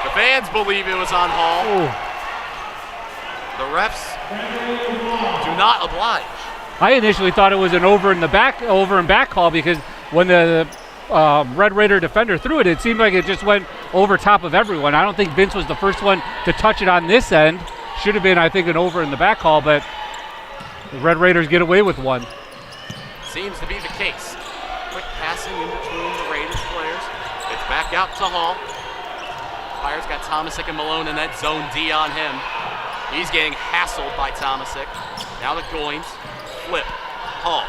The fans believe it was on Hall. Ooh. The refs do not oblige. I initially thought it was an over and back call, because when the Red Raider defender threw it, it seemed like it just went over top of everyone. I don't think Vince was the first one to touch it on this end. Should have been, I think, an over in the back call, but the Red Raiders get away with one. Seems to be the case. Quick passing in between the Raiders players. It's back out to Hall. Pirates got Tomasic and Malone in that zone D on him. He's getting hassled by Tomasic. Now to Goins. Flip. Hall.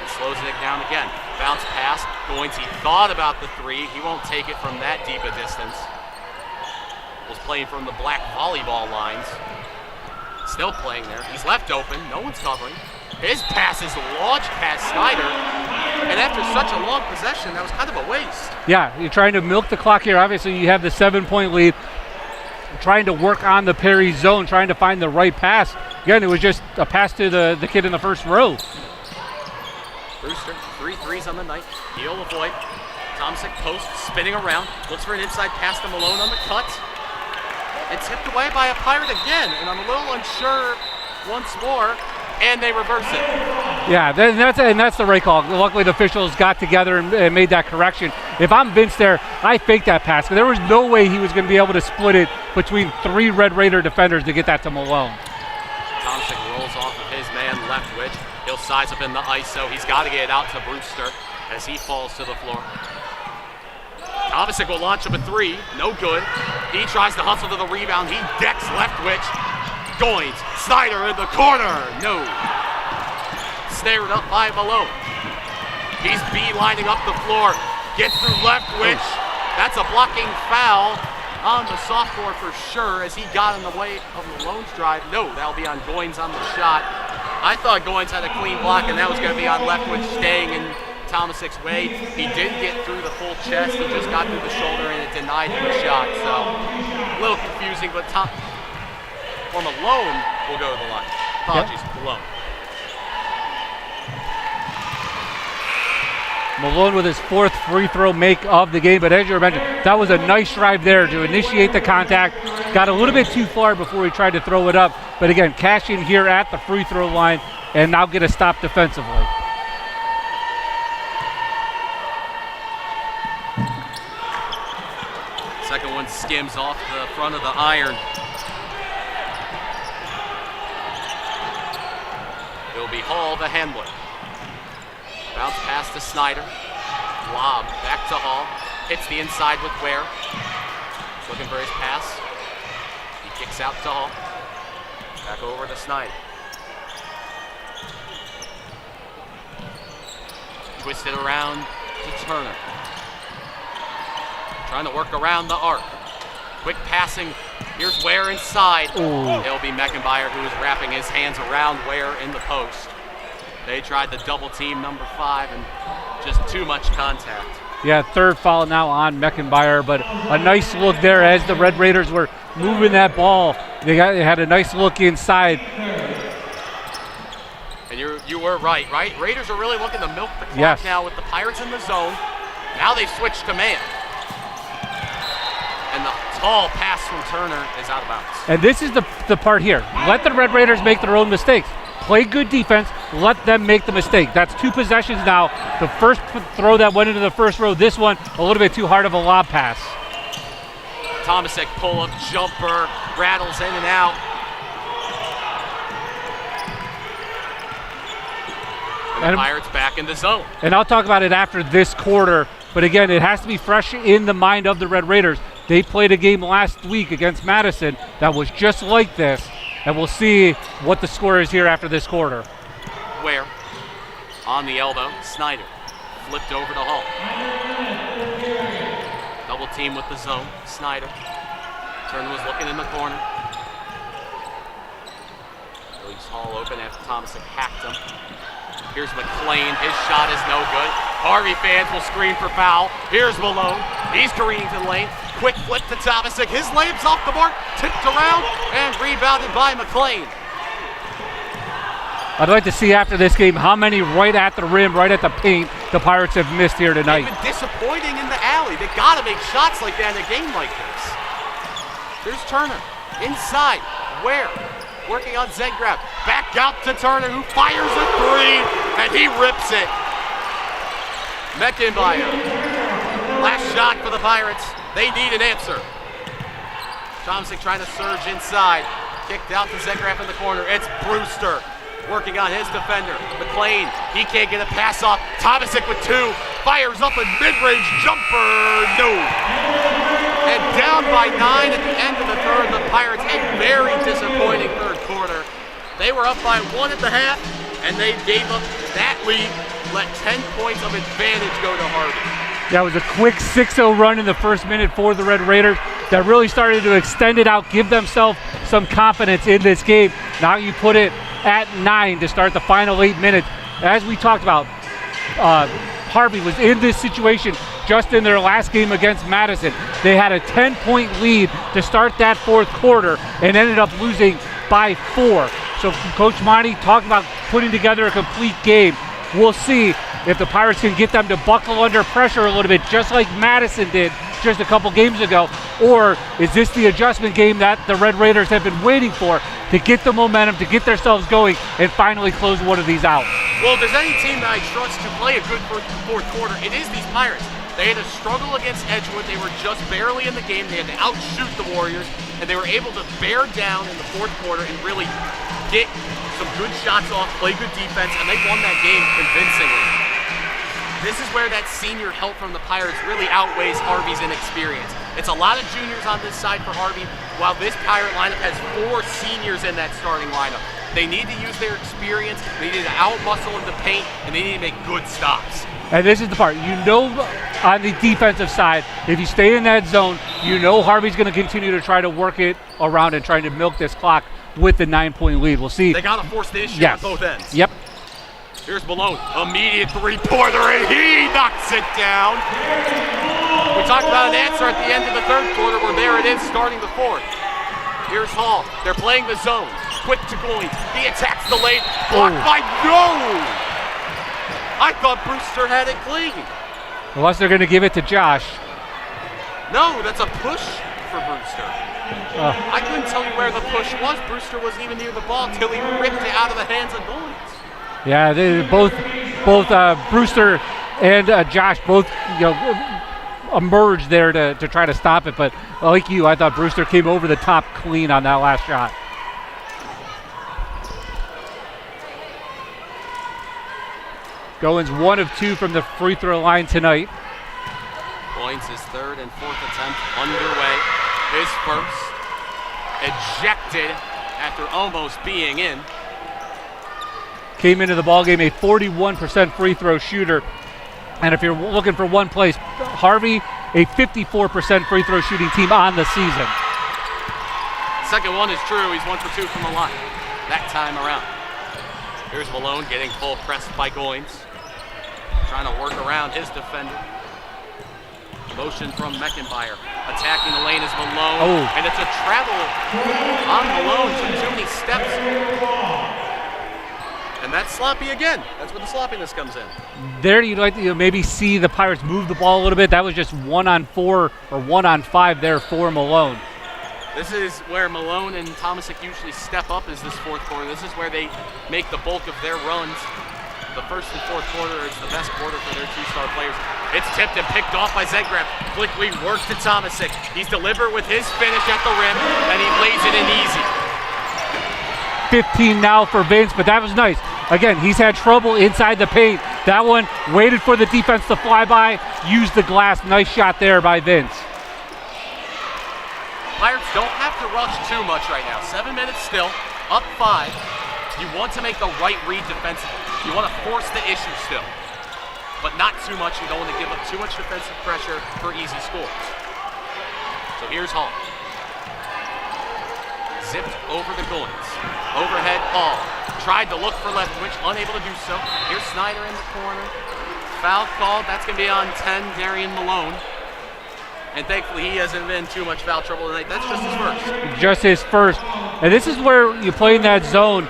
He slows it down again. Bounce pass. Goins, he thought about the 3. He won't take it from that deep a distance. Was playing from the black volleyball lines. Still playing there. He's left open. No one's covering. His pass is launched past Snyder. And after such a long possession, that was kind of a waste. Yeah, you're trying to milk the clock here. Obviously, you have the 7-point lead. Trying to work on the Perry zone, trying to find the right pass. Again, it was just a pass to the kid in the first row. Brewster, 3 threes on the night. He'll avoid. Tomasic post, spinning around. Looks for an inside pass to Malone on the cut. And tipped away by a Pirate again. And I'm a little unsure once more and they reverse it. Yeah, and that's the right call. Luckily, the officials got together and made that correction. If I'm Vince there, I faked that pass, because there was no way he was going to be able to split it between 3 Red Raider defenders to get that to Malone. Tomasic rolls off of his man, Leftwich. He'll size up in the ISO. He's got to get it out to Brewster as he falls to the floor. Tomasic will launch him a 3. No good. He tries to hustle to the rebound. He decks Leftwich. Goins. Snyder in the corner. No. Snared up by Malone. He's beelining up the floor. Gets through Leftwich. That's a blocking foul on the sophomore for sure, as he got in the way of Malone's drive. No, that'll be on Goins on the shot. I thought Goins had a clean block, and that was going to be on Leftwich, staying in Tomasic's way. He didn't get through the full chest. He just got through the shoulder, and it denied him a shot. So a little confusing, but Malone will go to the line. Apologies, Malone. Malone with his 4th free throw make of the game, but as you mentioned, that was a nice drive there to initiate the contact. Got a little bit too far before he tried to throw it up, but again, cash in here at the free throw line and now get a stop defensively. Second one skims off the front of the iron. It'll be Hall, the handler. Bounce pass to Snyder. Lob back to Hall. Hits the inside with Ware. Looking for his pass. He kicks out to Hall. Back over to Snyder. Twisted around to Turner. Trying to work around the arc. Quick passing. Here's Ware inside. Ooh. It'll be Meckenbauer, who is wrapping his hands around Ware in the post. They tried the double team number 5 and just too much contact. Yeah, 3rd foul now on Meckenbauer, but a nice look there as the Red Raiders were moving that ball. They had a nice look inside. And you were right? Raiders are really looking to milk the clock now with the Pirates in the zone. Now they've switched to man. And the tall pass from Turner is out of bounds. And this is the part here. Let the Red Raiders make their own mistakes. Play good defense, let them make the mistake. That's 2 possessions now. The first throw that went into the first row, this one a little bit too hard of a lob pass. Tomasic pull-up jumper, rattles in and out. And the Pirates back in the zone. And I'll talk about it after this quarter, but again, it has to be fresh in the mind of the Red Raiders. They played a game last week against Madison that was just like this. And we'll see what the score is here after this quarter. Ware on the elbow, Snyder flipped over to Hall. Double team with the zone, Snyder. Turner was looking in the corner. Leaves Hall open after Tomasic hacked him. Here's McLean, his shot is no good. Harvey fans will scream for foul. Here's Malone, he's careening to the lane. Quick flip to Tomasic, his layup's off the mark, tipped around, and rebounded by McLean. I'd like to see after this game how many right at the rim, right at the paint, the Pirates have missed here tonight. They've been disappointing in the alley. They gotta make shots like that in a game like this. There's Turner, inside, Ware, working on Zengrab. Back out to Turner, who fires a 3, and he rips it. Meckenbauer, last shot for the Pirates. They need an answer. Tomasic trying to surge inside. Kicked out to Zengraf in the corner. It's Brewster working on his defender. McLean, he can't get a pass off. Tomasic with 2. Fires up a mid-range jumper. No. And down by 9 at the end of the third. The Pirates, a very disappointing third quarter. They were up by 1 at the half, and they gave up that lead. Let 10 points of advantage go to Harvey. That was a quick 6-0 run in the first minute for the Red Raiders that really started to extend it out, give themselves some confidence in this game. Now you put it at 9 to start the final 8 minutes. As we talked about, Harvey was in this situation just in their last game against Madison. They had a 10-point lead to start that 4th quarter and ended up losing by 4. So Coach Monty talked about putting together a complete game. We'll see if the Pirates can get them to buckle under pressure a little bit, just like Madison did just a couple games ago. Or is this the adjustment game that the Red Raiders have been waiting for to get the momentum, to get themselves going, and finally close one of these out? Well, if there's any team that I trust to play a good fourth quarter, it is these Pirates. They had to struggle against Edgewood. They were just barely in the game. They had to outshoot the Warriors, and they were able to bear down in the fourth quarter and really get some good shots off, play good defense, and they won that game convincingly. This is where that senior help from the Pirates really outweighs Harvey's inexperience. It's a lot of juniors on this side for Harvey, while this Pirate lineup has 4 seniors in that starting lineup. They need to use their experience, they need to out-muscle in the paint, and they need to make good stops. And this is the part, you know, on the defensive side, if you stay in that zone, you know Harvey's going to continue to try to work it around and trying to milk this clock with the 9-point lead. We'll see. They got to force the issue Yes. on both ends. Yep. Here's Malone, immediate three-pointer, and he knocks it down. We talked about an answer at the end of the third quarter, where there it is starting the fourth. Here's Hall, they're playing the zone. Quick to Goins, he attacks the lane, blocked by no! I thought Brewster had it clean. Unless they're going to give it to Josh. No, that's a push for Brewster. I couldn't tell you where the push was. Brewster wasn't even near the ball till he ripped it out of the hands of Goins. Yeah, they both Brewster and Josh both emerged there to try to stop it. But like you, I thought Brewster came over the top clean on that last shot. Goins 1 of 2 from the free throw line tonight. Goins, his third and fourth attempt underway. His first. Ejected after almost being in. Came into the ballgame a 41% free throw shooter. And if you're looking for one place, Harvey, a 54% free throw shooting team on the season. Second one is true. He's 1 for 2 from the line that time around. Here's Malone getting full pressed by Goins. Trying to work around his defender. Motion from Meckenbauer. Attacking the lane is Malone. And it's a travel on Malone. Too many steps. And that's sloppy again. That's where the sloppiness comes in. There you'd like to maybe see the Pirates move the ball a little bit. That was just 1-on-4 or 1-on-5 there for Malone. This is where Malone and Tomasic usually step up, is this fourth quarter. This is where they make the bulk of their runs. The first and fourth quarter is the best quarter for their 2-star players. It's tipped and picked off by Zegraf. Quickly worked to Tomasic. He's deliberate with his finish at the rim, and he lays it in easy. 15 now for Vince, but that was nice. Again, he's had trouble inside the paint. That one waited for the defense to fly by, used the glass. Nice shot there by Vince. Pirates don't have to rush too much right now. 7 minutes still, up 5. You want to make the right read defensively. You want to force the issue still, but not too much. You don't want to give up too much defensive pressure for easy scores. So here's Hall. Zipped over the Goins. Overhead, Hall. Tried to look for Leftwich, unable to do so. Here's Snyder in the corner. Foul called. That's going to be on 10, Darian Malone. And thankfully, he hasn't been too much foul trouble tonight. That's just his first. Just his first. And this is where you play in that zone.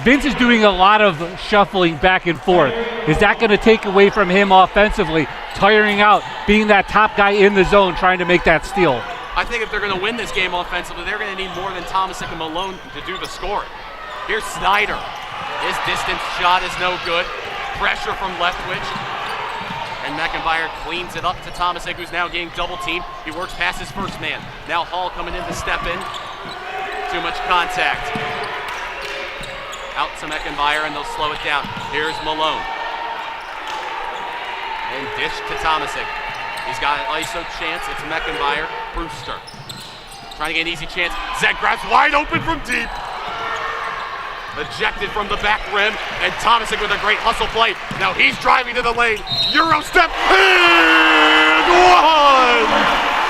Vince is doing a lot of shuffling back and forth. Is that going to take away from him offensively, tiring out, being that top guy in the zone, trying to make that steal? I think if they're going to win this game offensively, they're going to need more than Tomasic and Malone to do the scoring. Here's Snyder. His distance shot is no good. Pressure from Leftwich. And Meckenbauer cleans it up to Tomasic, who's now getting double teamed. He works past his first man. Now Hall coming in to step in. Too much contact. Out to Meckenbauer, and they'll slow it down. Here's Malone. And dish to Tomasic. He's got an ISO chance. It's Meckenbauer. Brewster. Trying to get an easy chance. Zegraf's wide open from deep. Ejected from the back rim, and Tomasic with a great hustle play. Now he's driving to the lane. Euro step, and one!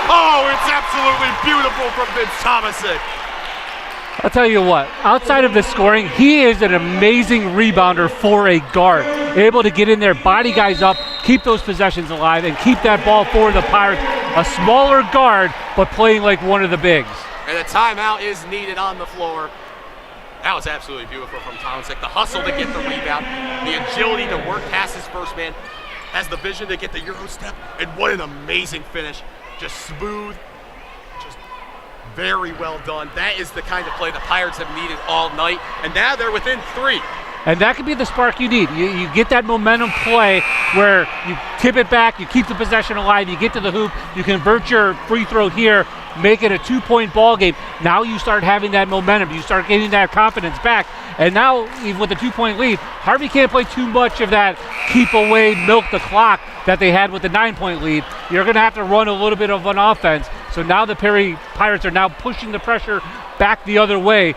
Oh, it's absolutely beautiful from Vince Tomasic. I'll tell you what, outside of the scoring, he is an amazing rebounder for a guard. Able to get in there, body guys up, keep those possessions alive, and keep that ball for the Pirates. A smaller guard, but playing like one of the bigs. And a timeout is needed on the floor. That was absolutely beautiful from Tomasic. The hustle to get the rebound, the agility to work past his first man, has the vision to get the Euro step, and what an amazing finish. Just smooth, Very well done. That is the kind of play the Pirates have needed all night, and now they're within 3. And that could be the spark you need. You get that momentum play where you tip it back, you keep the possession alive, you get to the hoop, you convert your free throw here, make it a 2-point ball game. Now you start having that momentum. You start getting that confidence back. And now, even with a 2-point lead, Harvey can't play too much of that keep away, milk the clock that they had with the 9-point lead. You're going to have to run a little bit of an offense. So now the Pirates are now pushing the pressure back the other way.